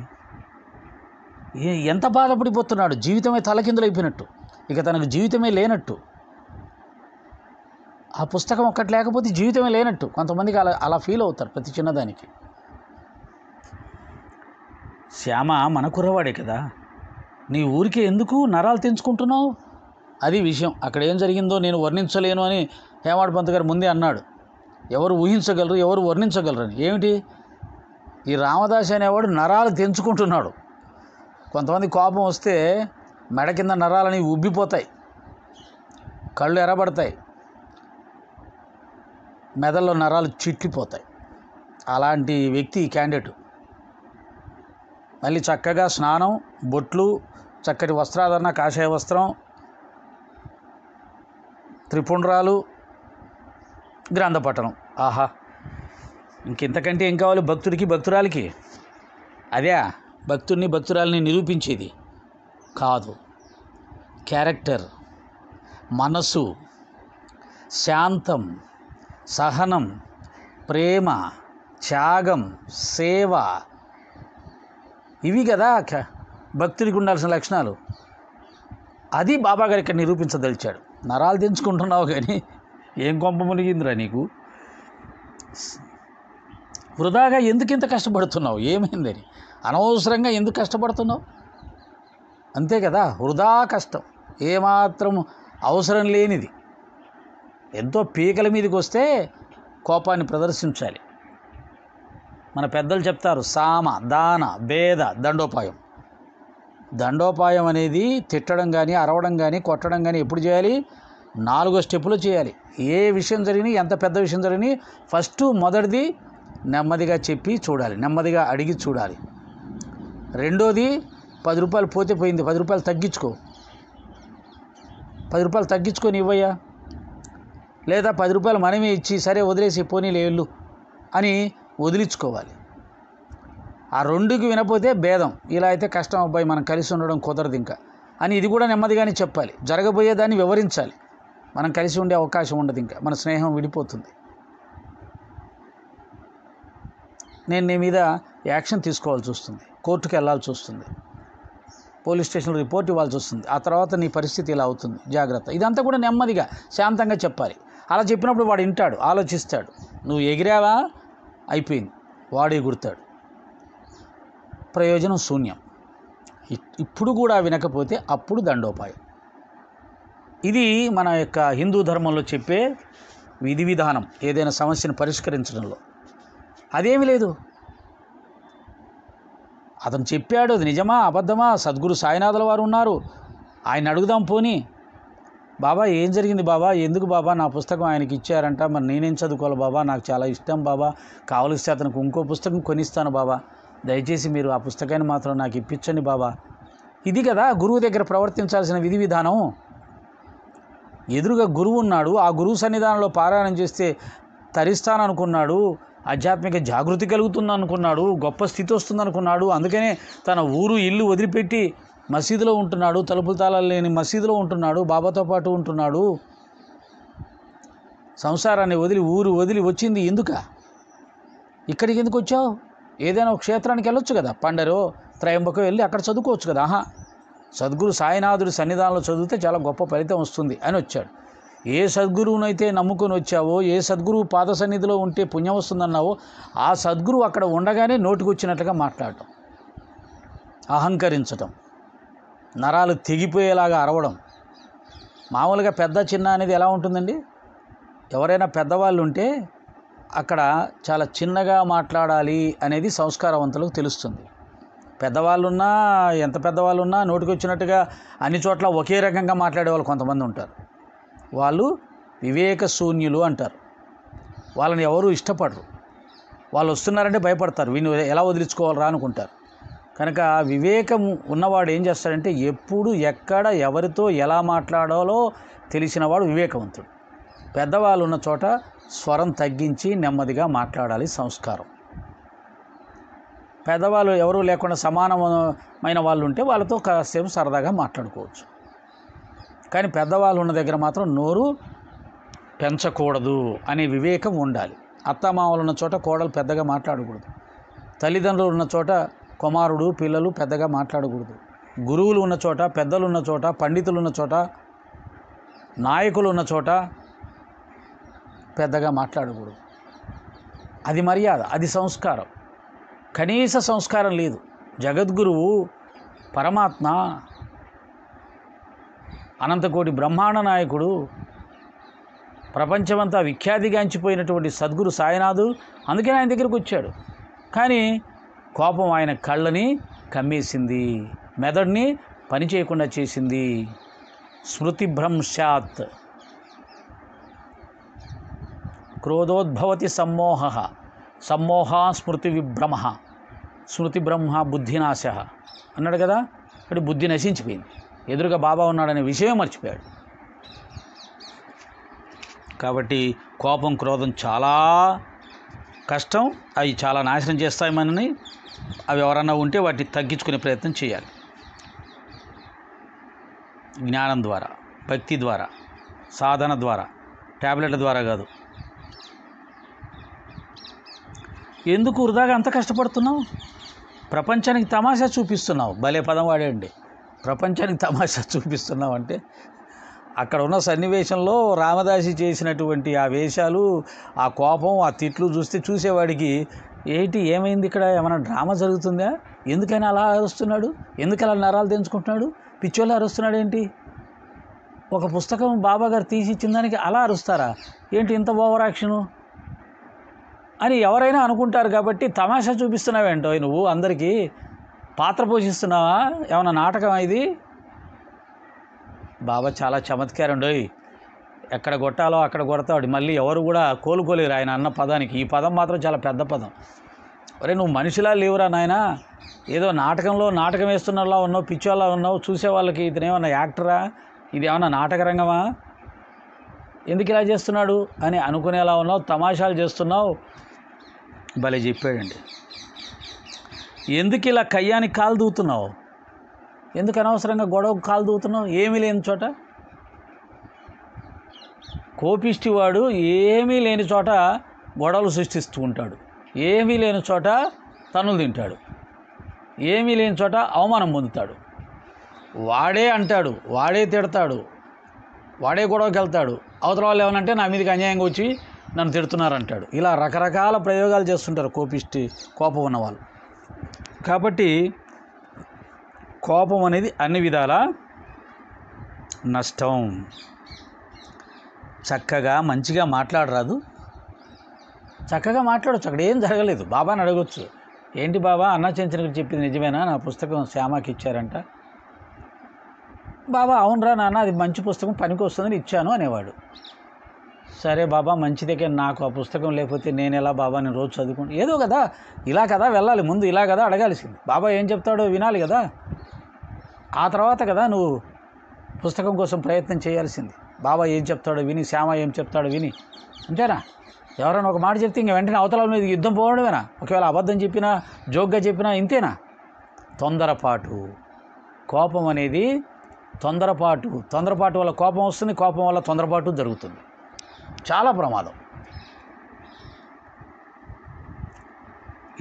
ఎంత బాధపడిపోతున్నాడు. జీవితమే తలకిందులైపోయినట్టు, ఇక తనకు జీవితమే లేనట్టు. ఆ పుస్తకం ఒక్కటి లేకపోతే జీవితమే లేనట్టు. కొంతమందికి అలా ఫీల్ అవుతారు ప్రతి చిన్నదానికి. శ్యామ మన కుర్రవాడే కదా, నీ ఊరికే ఎందుకు నరాలు తెంచుకుంటున్నావు? అది విషయం. అక్కడ ఏం జరిగిందో నేను వర్ణించలేను అని హేమాడ్ పంత్ గారు ముందే అన్నాడు. ఎవరు ఊహించగలరు, ఎవరు వర్ణించగలరు అని. ఏమిటి? ఈ రామదాస్ అనేవాడు నరాలు తెంచుకుంటున్నాడు. కొంతమంది కోపం వస్తే మెడ కింద నరాలని ఉబ్బిపోతాయి, కళ్ళు ఎర్రబడతాయి, మెదల్లో నరాలు చిట్లిపోతాయి. అలాంటి వ్యక్తి క్యాండిడేట్. మళ్ళీ చక్కగా స్నానం, బొట్లు, చక్కటి వస్త్రాధరణ, కాషాయ వస్త్రం, త్రిపుండ్రాలు, గ్రంథపఠనం. ఆహా, ఇంకెంతకంటే ఏం కావాలి భక్తుడికి, భక్తురాలికి? అదే భక్తుడిని, భక్తురాలిని నిరూపించేది కాదు. క్యారెక్టర్, మనసు, శాంతం, సహనం, ప్రేమ, త్యాగం, సేవ, ఇవి కదా భక్తుడికి ఉండాల్సిన లక్షణాలు. అది బాబాగారు ఇక్కడ నిరూపించదలిచాడు. నరాలు తెంచుకుంటున్నావు కానీ ఏం కొంప మునిగిందిరా నీకు? వృధాగా ఎందుకు ఇంత కష్టపడుతున్నావు, ఏమైందని, అనవసరంగా ఎందుకు కష్టపడుతున్నావు? అంతే కదా, వృధా కష్టం, ఏమాత్రం అవసరం లేనిది. ఎంతో పీకల మీదకి వస్తే కోపాన్ని ప్రదర్శించాలి. మన పెద్దలు చెప్తారు, సామ, దాన, భేద, దండోపాయం. దండోపాయం అనేది తిట్టడం కానీ, అరవడం కానీ, కొట్టడం కానీ ఎప్పుడు చేయాలి? 4 స్టెప్పులు చేయాలి. ఏ విషయం జరిగినా, ఎంత పెద్ద విషయం జరిగినా ఫస్ట్ మొదటిది నెమ్మదిగా చెప్పి చూడాలి, నెమ్మదిగా అడిగి చూడాలి. రెండోది 10 రూపాయలు పోతే పోయింది, 10 రూపాయలు తగ్గించుకో, 10 రూపాయలు తగ్గించుకొని ఇవ్వయ్యా, లేదా 10 రూపాయలు మనమే ఇచ్చి సరే వదిలేసి పోనీలే వెళ్ళు అని వదిలించుకోవాలి. ఆ రెండుకి వినపోతే భేదం, ఇలా అయితే కష్టం అబ్బాయి, మనం కలిసి ఉండడం కుదరదు ఇంకా అని ఇది కూడా నెమ్మదిగానే చెప్పాలి. జరగబోయేదాన్ని వివరించాలి. మనం కలిసి ఉండే అవకాశం ఉండదు, ఇంకా మన స్నేహం విడిపోతుంది. నేను నీ మీద యాక్షన్ తీసుకోవాల్సి వస్తుంది, కోర్టుకు వెళ్ళాల్సి వస్తుంది, పోలీస్ స్టేషన్లో రిపోర్ట్ ఇవ్వాల్సి వస్తుంది, ఆ తర్వాత నీ పరిస్థితి ఇలా అవుతుంది, జాగ్రత్త. ఇదంతా కూడా నెమ్మదిగా శాంతంగా చెప్పాలి. అలా చెప్పినప్పుడు వాడు వింటాడు, ఆలోచిస్తాడు. నువ్వు ఎగిరావా, అయిపోయింది, వాడు ఎగురుతాడు, ప్రయోజనం శూన్యం. ఇప్పుడు కూడా వినకపోతే అప్పుడు దండోపాయం. ఇది మన యొక్క హిందూ ధర్మంలో చెప్పే విధి విధానం ఏదైనా సమస్యను పరిష్కరించడంలో. అదేమీ లేదు, అతను చెప్పాడు, అది నిజమా అబద్ధమా, సద్గురు సాయినాథుల వారు ఉన్నారు, ఆయన అడుగుదాం పోనీ. బాబా ఏం జరిగింది బాబా, ఎందుకు బాబా నా పుస్తకం ఆయనకి ఇచ్చారంట, మరి నేనేం చదువుకోవాలి బాబా, నాకు చాలా ఇష్టం బాబా, కావలిస్తే అతనికి ఇంకో పుస్తకం కొనిస్తాను బాబా, దయచేసి మీరు ఆ పుస్తకాన్ని మాత్రం నాకు ఇప్పించండి బాబా. ఇది కదా గురువు దగ్గర ప్రవర్తించాల్సిన విధి విధానం. ఎదురుగా గురువు ఉన్నాడు, ఆ గురువు సన్నిధానంలో పారాయణం చేస్తే తరిస్తాననుకున్నాడు, ఆధ్యాత్మిక జాగృతి కలుగుతుంది అనుకున్నాడు, గొప్ప స్థితి వస్తుంది అనుకున్నాడు. అందుకనే తన ఊరు ఇల్లు వదిలిపెట్టి మసీదులో ఉంటున్నాడు, తలుపులు తాళాలు లేని మసీదులో ఉంటున్నాడు, బాబాతో పాటు ఉంటున్నాడు. సంసారాన్ని వదిలి ఊరు వదిలి వచ్చింది ఎందుక? ఇక్కడికి ఎందుకు వచ్చావు? ఏదైనా ఒక క్షేత్రానికి వెళ్ళొచ్చు కదా, పండరో త్రయంబకో వెళ్ళి అక్కడ చదువుకోవచ్చు కదా. సద్గురు సాయినాథుడి సన్నిధానంలో చదివితే చాలా గొప్ప ఫలితం వస్తుంది అని వచ్చాడు. ఏ సద్గురువునైతే నమ్ముకొని వచ్చావో, ఏ సద్గురువు పాద సన్నిధిలో ఉంటే పుణ్యం వస్తుందన్నావో, ఆ సద్గురువు అక్కడ ఉండగానే నోటికి వచ్చినట్లుగా మాట్లాడటం, అహంకరించటం, నరాలు తెగిపోయేలాగా అరవడం. మామూలుగా పెద్ద చిన్న అనేది ఎలా ఉంటుందండి? ఎవరైనా పెద్దవాళ్ళు ఉంటే అక్కడ చాలా చిన్నగా మాట్లాడాలి అనేది సంస్కారవంతులకు తెలుస్తుంది. పెద్దవాళ్ళున్నా, ఎంత పెద్దవాళ్ళున్నా నోటికి వచ్చినట్టుగా అన్ని చోట్ల ఒకే రకంగా మాట్లాడే వాళ్ళు కొంతమంది ఉంటారు. వాళ్ళు వివేక శూన్యులు అంటారు. వాళ్ళని ఎవరు ఇష్టపడరు. వాళ్ళు వస్తున్నారంటే భయపడతారు, వీళ్ళు ఎలా వదిలించుకోవాలరా అనుకుంటారు. కనుక వివేకం ఉన్నవాడు ఏం చేస్తాడంటే ఎప్పుడు ఎక్కడ ఎవరితో ఎలా మాట్లాడాలో తెలిసినవాడు వివేకవంతుడు. పెద్దవాళ్ళు ఉన్న చోట స్వరం తగ్గించి నెమ్మదిగా మాట్లాడాలి, సంస్కారం. పెద్దవాళ్ళు ఎవరూ లేకుండా సమానమైన వాళ్ళు ఉంటే వాళ్ళతో కాసేపు సరదాగా మాట్లాడుకోవచ్చు. కానీ పెద్దవాళ్ళు ఉన్న దగ్గర మాత్రం నోరు పెంచకూడదు అనే వివేకం ఉండాలి. అత్తమామలు ఉన్న చోట కోడలు పెద్దగా మాట్లాడకూడదు. తల్లిదండ్రులు ఉన్న చోట కుమారుడు పిల్లలు పెద్దగా మాట్లాడకూడదు. గురువులు ఉన్న చోట, పెద్దలు ఉన్న చోట, పండితులు ఉన్న చోట, నాయకులు ఉన్న చోట పెద్దగా మాట్లాడకూడదు. అది మర్యాద, అది సంస్కారం. కనీస సంస్కారం లేదు. జగద్గురువు పరమాత్మ, అనంతకోటి బ్రహ్మాండ నాయకుడు, ప్రపంచమంతా విఖ్యాతిగాంచిపోయినటువంటి సద్గురు సాయినాథు అందుకని ఆయన దగ్గరికి వచ్చాడు. కానీ కోపం ఆయన కళ్ళని కమ్మేసింది, మెదడుని పని చేయకుండా చేసింది. స్మృతి భ్రంశాత్ క్రోధోద్భవతి సమ్మోహ, సమ్మోహ స్మృతి విభ్రమ, స్మృతి బ్రహ్మ బుద్ధినాశ అన్నాడు కదా. అంటే బుద్ధి నశించిపోయింది, ఎదురుగా బాబా ఉన్నాడనే విషయం మర్చిపోయాడు. కాబట్టి కోపం క్రోధం చాలా కష్టం, అవి చాలా నాశనం చేస్తాయి మనని. అవి ఎవరన్నా ఉంటే వాటిని తగ్గించుకునే ప్రయత్నం చేయాలి. జ్ఞానం ద్వారా, భక్తి ద్వారా, సాధన ద్వారా, ట్యాబ్లెట్ల ద్వారా కాదు. ఎందుకు వృధాగా అంత కష్టపడుతున్నావు? ప్రపంచానికి తమాషా చూపిస్తున్నావు. భలే పదం వాడండి, ప్రపంచానికి తమాషా చూపిస్తున్నావు అంటే అక్కడ ఉన్న సన్నివేశంలో రామదాసి చేసినటువంటి ఆ వేషాలు, ఆ కోపం, ఆ తిట్లు చూస్తే చూసేవాడికి ఏంటి ఏమైంది ఇక్కడ, ఏమైనా డ్రామా జరుగుతుందా, ఎందుకైనా అలా అరుస్తున్నాడు, ఎందుకు అలా నరాలు తెంచుకుంటున్నాడు, పిచ్చోళ్ళు అరుస్తున్నాడు ఏంటి, ఒక పుస్తకం బాబా గారు తీసి ఇచ్చిన దానికి అలా అరుస్తారా ఏంటి, ఇంత ఓవర్ యాక్షను అని ఎవరైనా అనుకుంటారు. కాబట్టి తమాషా చూపిస్తున్నావేంటో నువ్వు, అందరికీ పాత్ర పోషిస్తున్నావా, ఏమన్నా నాటకం ఇది. బాబా చాలా చమత్కారండోయ్, ఎక్కడ కొట్టాలో అక్కడ కొడతాడు, మళ్ళీ ఎవరు కూడా కోలుకోలేరు ఆయన అన్న పదానికి. ఈ పదం మాత్రం చాలా పెద్ద పదం. ఒరే నువ్వు మనిషిలా లేవురా నాయన, ఏదో నాటకం వేస్తున్నలా ఉన్నావు, పిచ్చోళ్ళ ఉన్నావు, చూసే వాళ్ళకి ఇతనేమన్నా యాక్టరా, ఇది ఏమన్నా నాటక రంగమా, ఎందుకు ఇలా చేస్తున్నాడు అని అనుకునేలా ఉన్నావు, తమాషాలు చేస్తున్నావు. భలే చెప్పాడండి. ఎందుకు ఇలా కయ్యానికి కాలు దూతున్నావు, ఎందుకు అనవసరంగా గొడవకు కాలు దూతున్నావు, ఏమీ లేని చోట. కోపిష్టి వాడు ఏమీ లేని చోట గొడవలు సృష్టిస్తూ ఉంటాడు, ఏమీ లేని చోట తన్నులు తింటాడు, ఏమీ లేని చోట అవమానం పొందుతాడు. వాడే అంటాడు, వాడే తిడతాడు, వాడే గొడవకి వెళ్తాడు. అవతల వాళ్ళు ఏమనంటే నా మీదకి అన్యాయంగా వచ్చి నన్ను తిడుతున్నారంటాడు. ఇలా రకరకాల ప్రయోగాలు చేస్తుంటారు కోపం ఉన్నవాళ్ళు. కాబట్టి కోపం అనేది అన్ని విధాల నష్టం. చక్కగా మంచిగా మాట్లాడరాదు, చక్కగా మాట్లాడచ్చు, అక్కడ ఏం జరగలేదు. బాబాని అడగొచ్చు, ఏంటి బాబా అన్నా చెంచనకి చెప్పింది నిజమేనా, నా పుస్తకం శ్యామకి ఇచ్చారంట. బాబా అవునరా నాన్న, అది మంచి పుస్తకం, పనికి వస్తుందని ఇచ్చాను అనేవాడు. సరే బాబా మంచిదే, నాకు ఆ పుస్తకం లేకపోతే నేను ఎలా బాబా, నేను రోజు చదువుకుంటా ఏదో కదా, ఇలా కదా వెళ్ళాలి, ముందు ఇలా కదా అడగాల్సింది. బాబా ఏం చెప్తాడో వినాలి కదా, ఆ తర్వాత కదా నువ్వు పుస్తకం కోసం ప్రయత్నం చేయాల్సింది. బాబా ఏం చెప్తాడో విని, శ్యామ ఏం చెప్తాడో విని, అంతేనా. ఎవరైనా ఒక మాట చెప్తే ఇంక వెంటనే అవతల మీద యుద్ధం పోవడమేనా, ఒకవేళ అబద్ధం చెప్పినా జోక్గా చెప్పినా ఇంతేనా. తొందరపాటు, కోపం అనేది తొందరపాటు వల్ల కోపం వస్తుంది, కోపం వల్ల తొందరపాటు జరుగుతుంది, చాలా ప్రమాదం.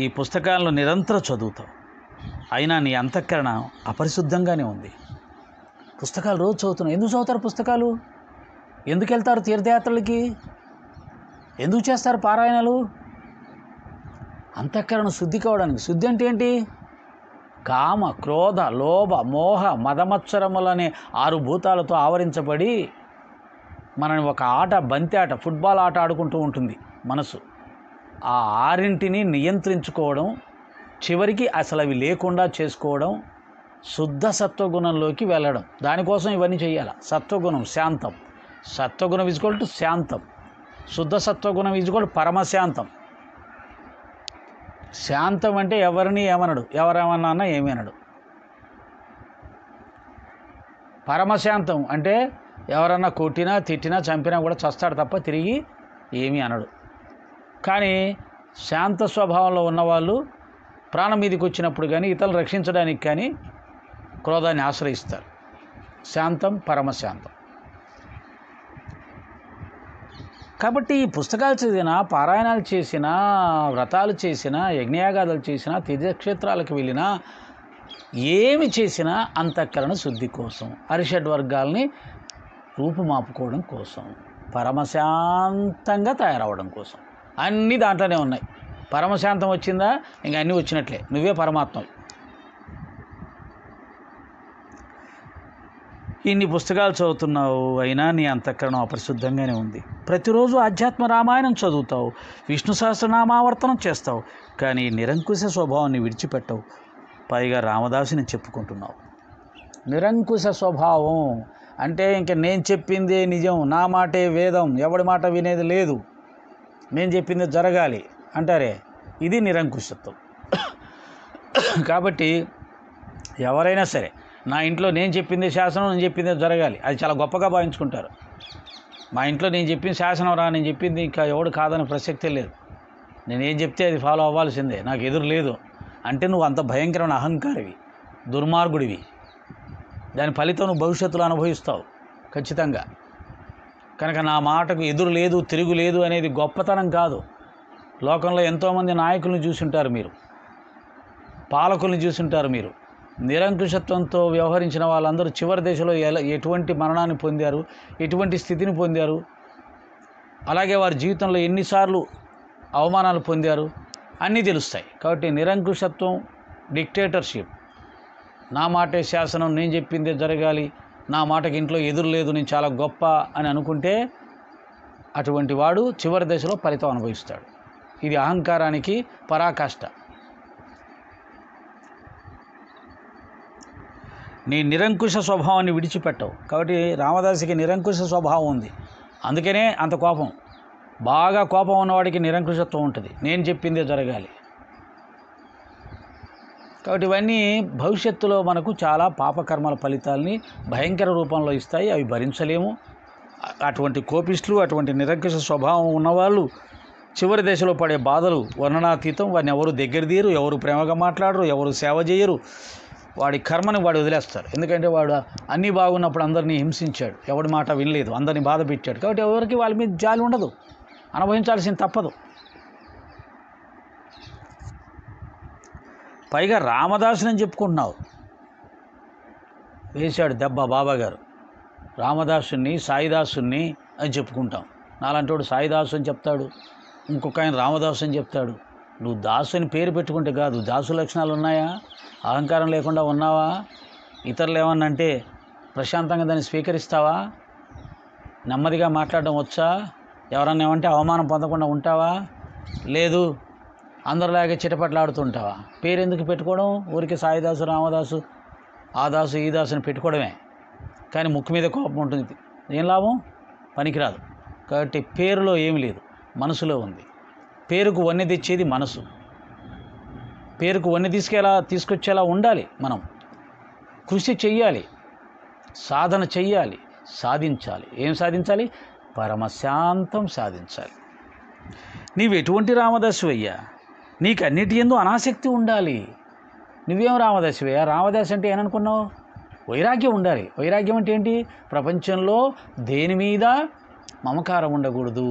ఈ పుస్తకాలను నిరంతరం చదువుతావు, అయినా నీ అంతఃకరణ అపరిశుద్ధంగానే ఉంది. పుస్తకాలు రోజు చదువుతున్నావు, ఎందుకు చదువుతారు పుస్తకాలు, ఎందుకు వెళ్తారు తీర్థయాత్రలకి, ఎందుకు చేస్తారు పారాయణలు, అంతఃకరణ శుద్ధి కావడానికి. శుద్ధి అంటే ఏంటి, కామ క్రోధ లోభ మోహ మదమత్సరములనే 6 భూతాలతో ఆవరించబడి మనని ఒక ఆట, బంతి ఆట, ఫుట్బాల్ ఆట ఆడుకుంటూ ఉంటుంది మనసు. ఆ 6ంటిని నియంత్రించుకోవడం, చివరికి అసలు అవి లేకుండా చేసుకోవడం, శుద్ధ సత్వగుణంలోకి వెళ్ళడం. దానికోసం ఇవన్నీ చేయాలి. సత్వగుణం శాంతం, సత్వగుణం ఈజ్వల్ టు శాంతం, శుద్ధ సత్వగుణం ఈజ్వల్ పరమశాంతం. శాంతం అంటే ఎవరిని ఏమనడు, ఎవరేమన్నా అన్నా ఏమీ అనడు. పరమశాంతం అంటే ఎవరన్నా కొట్టినా తిట్టినా చంపినా కూడా చస్తాడు తప్ప తిరిగి ఏమీ అనడు. కానీ శాంత స్వభావంలో ఉన్నవాళ్ళు ప్రాణం మీదకి వచ్చినప్పుడు కానీ ఇతరులను రక్షించడానికి కానీ క్రోధాన్ని ఆశ్రయిస్తారు. శాంతం పరమశాంతం. కాబట్టి ఈ పుస్తకాలు చదివినా, పారాయణాలు చేసినా, వ్రతాలు చేసినా, యజ్ఞయాగాదాలు చేసినా, తీర్థక్షేత్రాలకు వెళ్ళినా, ఏమి చేసినా అంతఃకరణ శుద్ధి కోసం, అరిషడ్వర్గాల్ని రూపుమాపుకోవడం కోసం, పరమశాంతంగా తయారవడం కోసం. అన్నీ దాంట్లోనే ఉన్నాయి. పరమశాంతం వచ్చిందా ఇంకా అన్నీ వచ్చినట్లే, నువ్వే పరమాత్మ. ఇన్ని పుస్తకాలు చదువుతున్నావు, అయినా నీ అంతఃకరణం అపరిశుద్ధంగానే ఉంది. ప్రతిరోజు ఆధ్యాత్మ రామాయణం చదువుతావు, విష్ణు సహస్రనామావర్తనం చేస్తావు, కానీ నిరంకుశ స్వభావాన్ని విడిచిపెట్టవు. పైగా రామదాసుని చెప్పుకుంటున్నావు. నిరంకుశ స్వభావం అంటే ఇంక నేను చెప్పిందే నిజం, నా మాటే వేదం, ఎవడి మాట వినేది లేదు, నేను చెప్పింది జరగాలి అంటారే, ఇది నిరంకుశత్వం. కాబట్టి ఎవరైనా సరే నా ఇంట్లో నేను చెప్పింది శాసనం, నేను చెప్పింది జరగాలి, అది చాలా గొప్పగా భావించుకుంటారు. మా ఇంట్లో నేను చెప్పింది శాసనం రా, నేను చెప్పింది ఇంకా ఎవడు కాదని ప్రసక్తే లేదు, నేనేం చెప్తే అది ఫాలో అవ్వాల్సిందే, నాకు ఎదురు లేదు అంటే నువ్వు అంత భయంకరమైన అహంకారివి, దుర్మార్గుడివి. దాని ఫలితం నువ్వు భవిష్యత్తులో అనుభవిస్తావు ఖచ్చితంగా. కనుక నా మాటకు ఎదురు లేదు, తిరుగు లేదు అనేది గొప్పతనం కాదు. లోకంలో ఎంతోమంది నాయకులను చూసుంటారు మీరు, పాలకుల్ని చూసుంటారు మీరు. నిరంకుశత్వంతో వ్యవహరించిన వాళ్ళందరూ చివరి దశలో ఎటువంటి మరణాన్ని పొందారు, ఎటువంటి స్థితిని పొందారు, అలాగే వారి జీవితంలో ఎన్నిసార్లు అవమానాలు పొందారు, అన్నీ తెలుస్తాయి. కాబట్టి నిరంకుశత్వం, డిక్టేటర్షిప్, నా మాటే శాసనం, నేను చెప్పిందే జరగాలి, నా మాటకి ఇంట్లో ఎదురు లేదు, నేను చాలా గొప్ప అని అనుకుంటే అటువంటి వాడు చివరి దశలో ఫలితం అనుభవిస్తాడు. ఇది అహంకారానికి పరాకాష్ట. నీ నిరంకుశ స్వభావాన్ని విడిచిపెట్టవు. కాబట్టి రామదాసుకి నిరంకుశ స్వభావం ఉంది, అందుకనే అంత కోపం. బాగా కోపం ఉన్నవాడికి నిరంకుశత్వం ఉంటుంది, నేను చెప్పిందే జరగాలి. కాబట్టి ఇవన్నీ భవిష్యత్తులో మనకు చాలా పాపకర్మల ఫలితాలని భయంకర రూపంలో ఇస్తాయి. అవి భరించలేము. అటువంటి కోపిస్టులు, అటువంటి నిరంకుశ స్వభావం ఉన్నవాళ్ళు చివరి దశలో పడే బాధలు వర్ణనాతీతం. వాడిని ఎవరు దగ్గర తీయరు, ఎవరు ప్రేమగా మాట్లాడరు, ఎవరు సేవ చేయరు. వాడి కర్మని వాడు వదిలేస్తారు. ఎందుకంటే వాడు అన్నీ బాగున్నప్పుడు అందరినీ హింసించాడు, ఎవడి మాట వినలేదు, అందరినీ బాధ పెట్టాడు. కాబట్టి ఎవరికి వాళ్ళ మీద జాలి ఉండదు, అనుభవించాల్సింది తప్పదు. పైగా రామదాసుని చెప్పుకుంటున్నావు, వేశాడు దెబ్బ బాబాగారు. రామదాసుని, సాయిదాసుని అని చెప్పుకుంటాం. నాలంటోడు సాయిదాసు అని చెప్తాడు, ఇంకొక ఆయన రామదాసు అని చెప్తాడు. నువ్వు దాసు అని పేరు పెట్టుకుంటే కాదు, దాసు లక్షణాలు ఉన్నాయా? అహంకారం లేకుండా ఉన్నావా? ఇతరులు ఏమన్నా అంటే ప్రశాంతంగా దాన్ని స్వీకరిస్తావా? నెమ్మదిగా మాట్లాడడం వచ్చా? ఎవరన్నా ఏమంటే అవమానం పొందకుండా ఉంటావా? లేదు, అందరిలాగే చిటపట్లాడుతుంటావా? పేరు ఎందుకు పెట్టుకోవడం? ఊరికి సాయిదాసు, రామదాసు, ఆ దాసు, ఈ దాసు అని పెట్టుకోవడమే. కానీ ముక్కు మీద కోపం ఉంటుంది, ఏం లాభం? పనికిరాదు. కాబట్టి పేరులో ఏమి లేదు, మనసులో ఉంది. పేరుకు వన్నె తెచ్చేది మనసు. పేరుకు వన్నె తీసుకొచ్చేలా ఉండాలి. మనం కృషి చెయ్యాలి, సాధన చెయ్యాలి, సాధించాలి. ఏం సాధించాలి? పరమశాంతం సాధించాలి. నీవు ఎటువంటి రామదాసువయ్యా? నీకు అన్నిటి యందు అనాసక్తి ఉండాలి. నువ్వేం రామదాసువయ్యా? రామదాసు అంటే ఏమనుకున్నావు? వైరాగ్యం ఉండాలి. వైరాగ్యం అంటే ఏంటి? ప్రపంచంలో దేని మీద మమకారం ఉండకూడదు.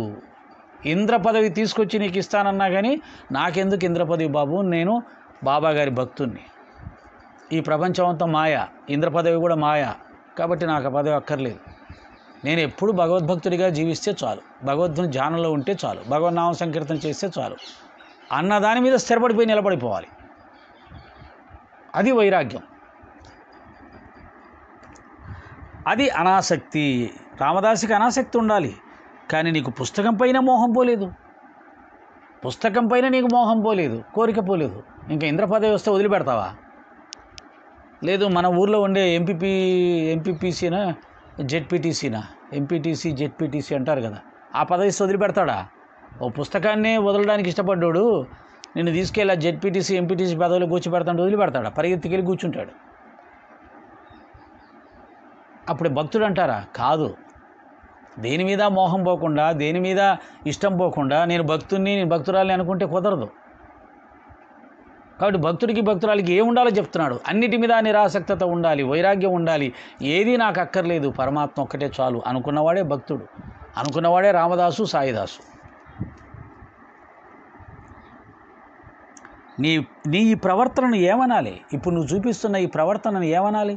ఇంద్ర పదవి తీసుకొచ్చి నీకు ఇస్తానన్నా కానీ నాకెందుకు ఇంద్ర పదవి బాబు, నేను బాబాగారి భక్తుణ్ణి. ఈ ప్రపంచం అంతా మాయ, ఇంద్ర పదవి కూడా మాయ. కాబట్టి నాకు ఆ పదవి అక్కర్లేదు. నేను ఎప్పుడు భగవద్భక్తుడిగా జీవిస్తే చాలు, భగవద్గుని ధ్యానంలో ఉంటే చాలు, భగవన్నామ సంకీర్తన చేస్తే చాలు అన్న దాని మీద స్థిరపడిపోయి నిలబడిపోవాలి. అది వైరాగ్యం, అది అనాసక్తి. రామదాసుకి అనాసక్తి ఉండాలి, కానీ నీకు పుస్తకం పైన మోహం పోలేదు. పుస్తకం పైన నీకు మోహం పోలేదు, కోరిక పోలేదు. ఇంకా ఇంద్ర పదవి వస్తే వదిలిపెడతావా? లేదు, మన ఊర్లో ఉండే ఎంపీపీసీనా జెడ్పీటీసీనా, ఎంపీటీసీ జెడ్పీటీసీ అంటారు కదా, ఆ పదవి వదిలిపెడతాడా? ఓ పుస్తకాన్నే వదలడానికి ఇష్టపడ్డాడు నిన్ను తీసుకెళ్ళి ఆ జెడ్పీటీసీ ఎంపీటీసీ పదవిలో కూర్చోబెడతాడు, వదిలిపెడతాడా? పరిగెత్తికెళ్ళి కూర్చుంటాడు. అప్పుడు భక్తుడు అంటారా? కాదు. దేని మీద మోహం పోకుండా, దేని మీద ఇష్టం పోకుండా నేను భక్తుడిని, నేను భక్తురాలని అనుకుంటే కుదరదు. కాబట్టి భక్తుడికి, భక్తురాలికి ఏం ఉండాలో చెప్తున్నాడు. అన్నిటి మీద నిరాసక్తత ఉండాలి, వైరాగ్యం ఉండాలి. ఏది నాకు అక్కర్లేదు, పరమాత్మ ఒక్కటే చాలు అనుకున్నవాడే భక్తుడు, అనుకున్నవాడే రామదాసు, సాయిదాసు. నీ ఈ ప్రవర్తనను ఏమనాలి? ఇప్పుడు నువ్వు చూపిస్తున్న ఈ ప్రవర్తనను ఏమనాలి?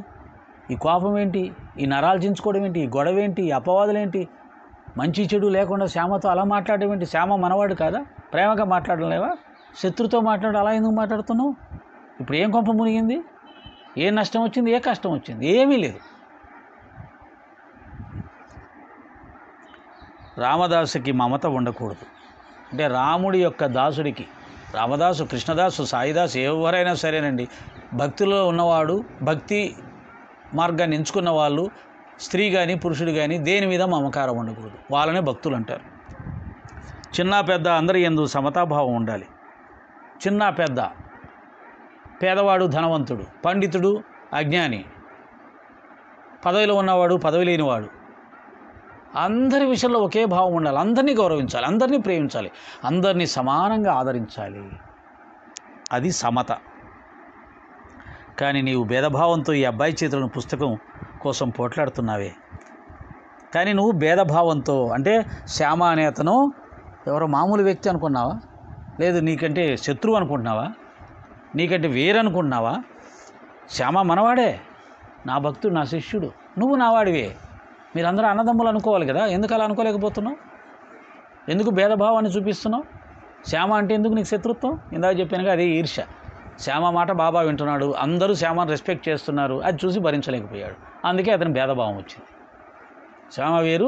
ఈ కోపం ఏంటి? ఈ నరాల్చించుకోవడం ఏంటి? ఈ గొడవ ఏంటి? ఈ అపవాదులేంటి? మంచి చెడు లేకుండా శ్యామతో అలా మాట్లాడడం ఏంటి? శ్యామ మనవాడు కాదా? ప్రేమగా మాట్లాడడం లేవా? శత్రుతో మాట్లాడు, అలా ఎందుకు మాట్లాడుతున్నావు? ఇప్పుడు ఏం కొంప మునిగింది? ఏ నష్టం వచ్చింది? ఏ కష్టం వచ్చింది? ఏమీ లేదు. రామదాసుకి మమత ఉండకూడదు. అంటే రాముడి యొక్క దాసుడికి, రామదాసు, కృష్ణదాసు, సాయిదాసు ఎవరైనా సరేనండి, భక్తిలో ఉన్నవాడు, భక్తి మార్గాన్ని ఎంచుకున్న వాళ్ళు, స్త్రీ కానీ పురుషుడు కానీ దేని మీద మమకారం ఉండకూడదు. వాళ్ళనే భక్తులు అంటారు. చిన్న పెద్ద అందరి యందు సమతాభావం ఉండాలి. చిన్న పెద్ద, పేదవాడు ధనవంతుడు, పండితుడు అజ్ఞాని, పదవిలో ఉన్నవాడు పదవి లేనివాడు, అందరి విషయంలో ఒకే భావం ఉండాలి. అందరినీ గౌరవించాలి, అందరినీ ప్రేమించాలి, అందరినీ సమానంగా ఆదరించాలి. అది సమత. కానీ నీవు భేదభావంతో ఈ అబ్బాయి చేతులను పుస్తకం కోసం పోట్లాడుతున్నావే. కానీ నువ్వు భేదభావంతో, అంటే శ్యామ అనే అతను ఎవరో మామూలు వ్యక్తి అనుకున్నావా? లేదు, నీకంటే శత్రువు అనుకుంటున్నావా? నీకంటే వేరనుకుంటున్నావా? శ్యామ మనవాడే, నా భక్తుడు, నా శిష్యుడు, నువ్వు నావాడివే. మీరందరూ అన్నదమ్ములు అనుకోవాలి కదా, ఎందుకు అలా అనుకోలేకపోతున్నావు? ఎందుకు భేదభావాన్ని చూపిస్తున్నావు? శ్యామ అంటే ఎందుకు నీకు శత్రుత్వం? ఇందాక చెప్పానుగా, అదే ఈర్ష్య. శ్యామ మాట బాబా వింటున్నాడు, అందరూ శ్యామను రెస్పెక్ట్ చేస్తున్నారు, అది చూసి భరించలేకపోయాడు. అందుకే అతని భేదభావం వచ్చింది. శ్యామ వేరు,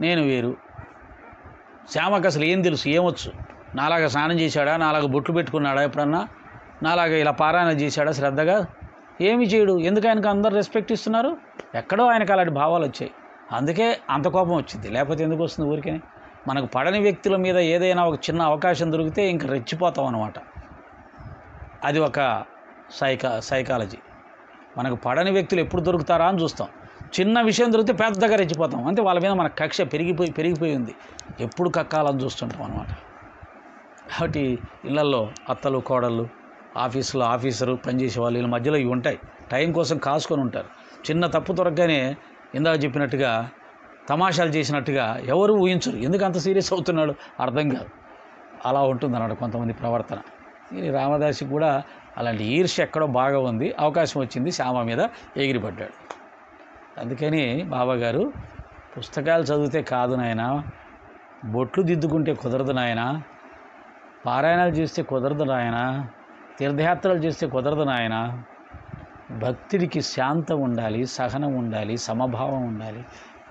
నేను వేరు. శ్యామకు అసలు ఏం తెలుసు, ఏమొచ్చు? నాలాగా స్నానం చేశాడా, నాలాగా బొట్లు పెట్టుకున్నాడా, ఎప్పుడన్నా నాలాగా ఇలా పారాయణ చేశాడా శ్రద్ధగా? ఏమి చేయడు. ఎందుకు ఆయనకు అందరు రెస్పెక్ట్ ఇస్తున్నారు? ఎక్కడో ఆయనకు అలాంటి భావాలు వచ్చాయి, అందుకే అంత కోపం వచ్చింది. లేకపోతే ఎందుకు వస్తుంది ఊరికే? మనకు పడని వ్యక్తుల మీద ఏదైనా ఒక చిన్న అవకాశం దొరికితే ఇంక రెచ్చిపోతాం అన్నమాట. అది ఒక సైకాలజీ. మనకు పడని వ్యక్తులు ఎప్పుడు దొరుకుతారా అని చూస్తాం. చిన్న విషయం దొరికితే పెద్దగా రెచ్చిపోతాం. అంతే, వాళ్ళ మీద మన కక్ష పెరిగిపోయి ఉంది. ఎప్పుడు కక్కాలని చూస్తుంటాం అన్నమాట. కాబట్టి ఇళ్లల్లో అత్తలు, కోడళ్ళు, ఆఫీసులో ఆఫీసరు, పనిచేసే వాళ్ళు, వీళ్ళ మధ్యలో ఇవి ఉంటాయి. టైం కోసం కాసుకొని ఉంటారు. చిన్న తప్పు దొరకగానే ఇందాక చెప్పినట్టుగా తమాషాలు చేసినట్టుగా ఎవరు ఊహించరు. ఎందుకు అంత సీరియస్ అవుతున్నాడు అర్థం కాదు. అలా ఉంటుంది అన్నమాట కొంతమంది ప్రవర్తన. ఈ రామదాసి కూడా అలాంటి ఈర్ష్య ఎక్కడో బాగా ఉంది. అవకాశం వచ్చింది, శ్యామ మీద ఎగిరిపడ్డాడు. అందుకని బాబాగారు, పుస్తకాలు చదివితే కాదు నాయనా, బొట్లు దిద్దుకుంటే కుదరదు నాయనా, పారాయణాలు చేస్తే కుదరదు నాయనా, తీర్థయాత్రలు చేస్తే కుదరదు నాయనా, భక్తుడికి శాంతం ఉండాలి, సహనం ఉండాలి, సమభావం ఉండాలి,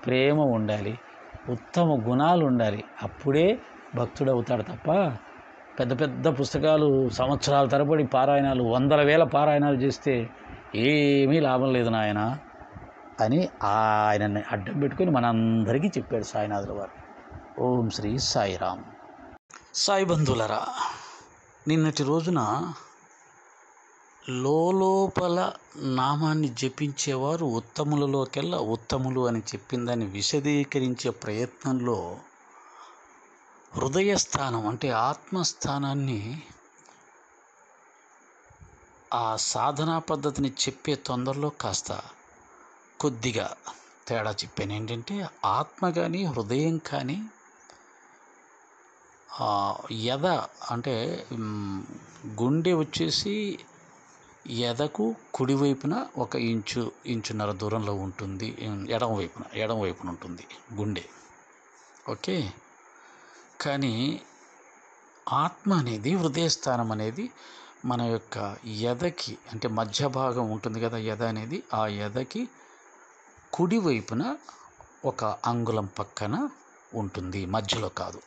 ప్రేమ ఉండాలి, ఉత్తమ గుణాలు ఉండాలి. అప్పుడే భక్తుడు అవుతాడు తప్ప పెద్ద పెద్ద పుస్తకాలు సంవత్సరాల తరబడి పారాయణాలు, 100,000 పారాయణాలు చేస్తే ఏమీ లాభం లేదు నాయన అని ఆయనని అడ్డం పెట్టుకొని మనందరికీ చెప్పాడు సాయినాథుల వారు. ఓం శ్రీ సాయిరామ్. సాయి బంధువులరా, నిన్నటి రోజున లోపల నామాన్ని జపించేవారు ఉత్తములలోకెల్లా ఉత్తములు అని చెప్పిందని విశదీకరించే ప్రయత్నంలో హృదయస్థానం అంటే ఆత్మస్థానాన్ని, ఆ సాధనా పద్ధతిని చెప్పే తొందరలో కాస్త కొద్దిగా తేడా చెప్పాను. ఏంటంటే ఆత్మ కానీ హృదయం కానీ ఎద అంటే గుండె వచ్చేసి ఎదకు కుడివైపున 1 ఇంచున్నర దూరంలో ఉంటుంది. ఎడమవైపున ఉంటుంది గుండె. ఓకే. కానీ ఆత్మ అనేది, హృదయస్థానం అనేది మన యొక్క ఎదకి అంటే మధ్య భాగం ఉంటుంది కదా, ఎద అనేది, ఆ ఎదకి కుడివైపున 1 అంగుళం పక్కన ఉంటుంది, మధ్యలో కాదు.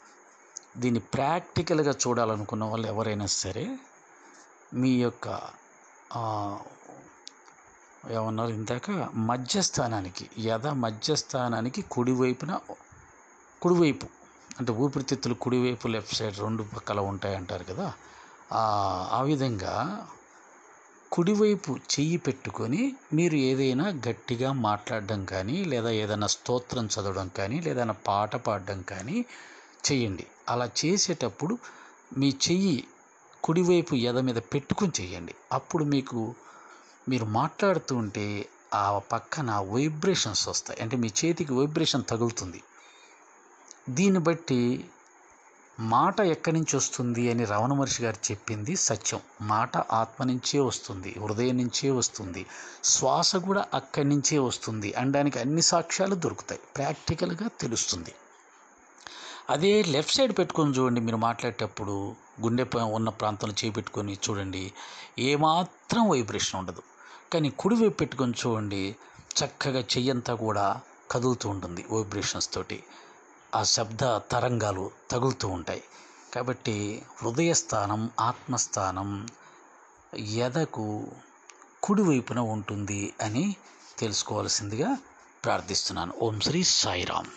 దీన్ని ప్రాక్టికల్గా చూడాలనుకున్న వాళ్ళు ఎవరైనా సరే మీ యొక్క ఏమన్నారు ఇందాక, మధ్యస్థానానికి, ఎద మధ్యస్థానానికి కుడివైపు అంటే ఊపిరితిత్తులు కుడివైపు లెఫ్ట్ సైడ్ 2 పక్కల ఉంటాయంటారు కదా, ఆ విధంగా కుడివైపు చెయ్యి పెట్టుకొని మీరు ఏదైనా గట్టిగా మాట్లాడడం కానీ, లేదా ఏదైనా స్తోత్రం చదవడం కానీ, లేదా పాట పాడడం కానీ చెయ్యండి. అలా చేసేటప్పుడు మీ చెయ్యి కుడివైపు ఎద మీద పెట్టుకొని చెయ్యండి. అప్పుడు మీరు మాట్లాడుతూ ఉంటే ఆ పక్కన వైబ్రేషన్స్ వస్తాయి, అంటే మీ చేతికి వైబ్రేషన్ తగులుతుంది. దీన్ని బట్టి మాట ఎక్కడి నుంచి వస్తుంది అని రమణ మహర్షి గారు చెప్పింది సత్యం. మాట ఆత్మ నుంచే వస్తుంది, హృదయం నుంచే వస్తుంది, శ్వాస కూడా అక్కడి నుంచే వస్తుంది అనడానికి అన్ని సాక్ష్యాలు దొరుకుతాయి, ప్రాక్టికల్గా తెలుస్తుంది. అదే లెఫ్ట్ సైడ్ పెట్టుకొని చూడండి, మీరు మాట్లాడేటప్పుడు గుండె ఉన్న ప్రాంతంలో చేపెట్టుకొని చూడండి, ఏమాత్రం వైబ్రేషన్ ఉండదు. కానీ కుడివైపు పెట్టుకొని చూడండి, చక్కగా చెయ్యంతా కూడా కదులుతూ ఉంటుంది వైబ్రేషన్స్ తోటి, ఆ శబ్ద తరంగాలు తగులుతూ ఉంటాయి. కాబట్టి హృదయస్థానం, ఆత్మస్థానం ఎదకు కుడివైపున ఉంటుంది అని తెలుసుకోవాల్సిందిగా ప్రార్థిస్తున్నాను. ఓం శ్రీ సాయిరామ్.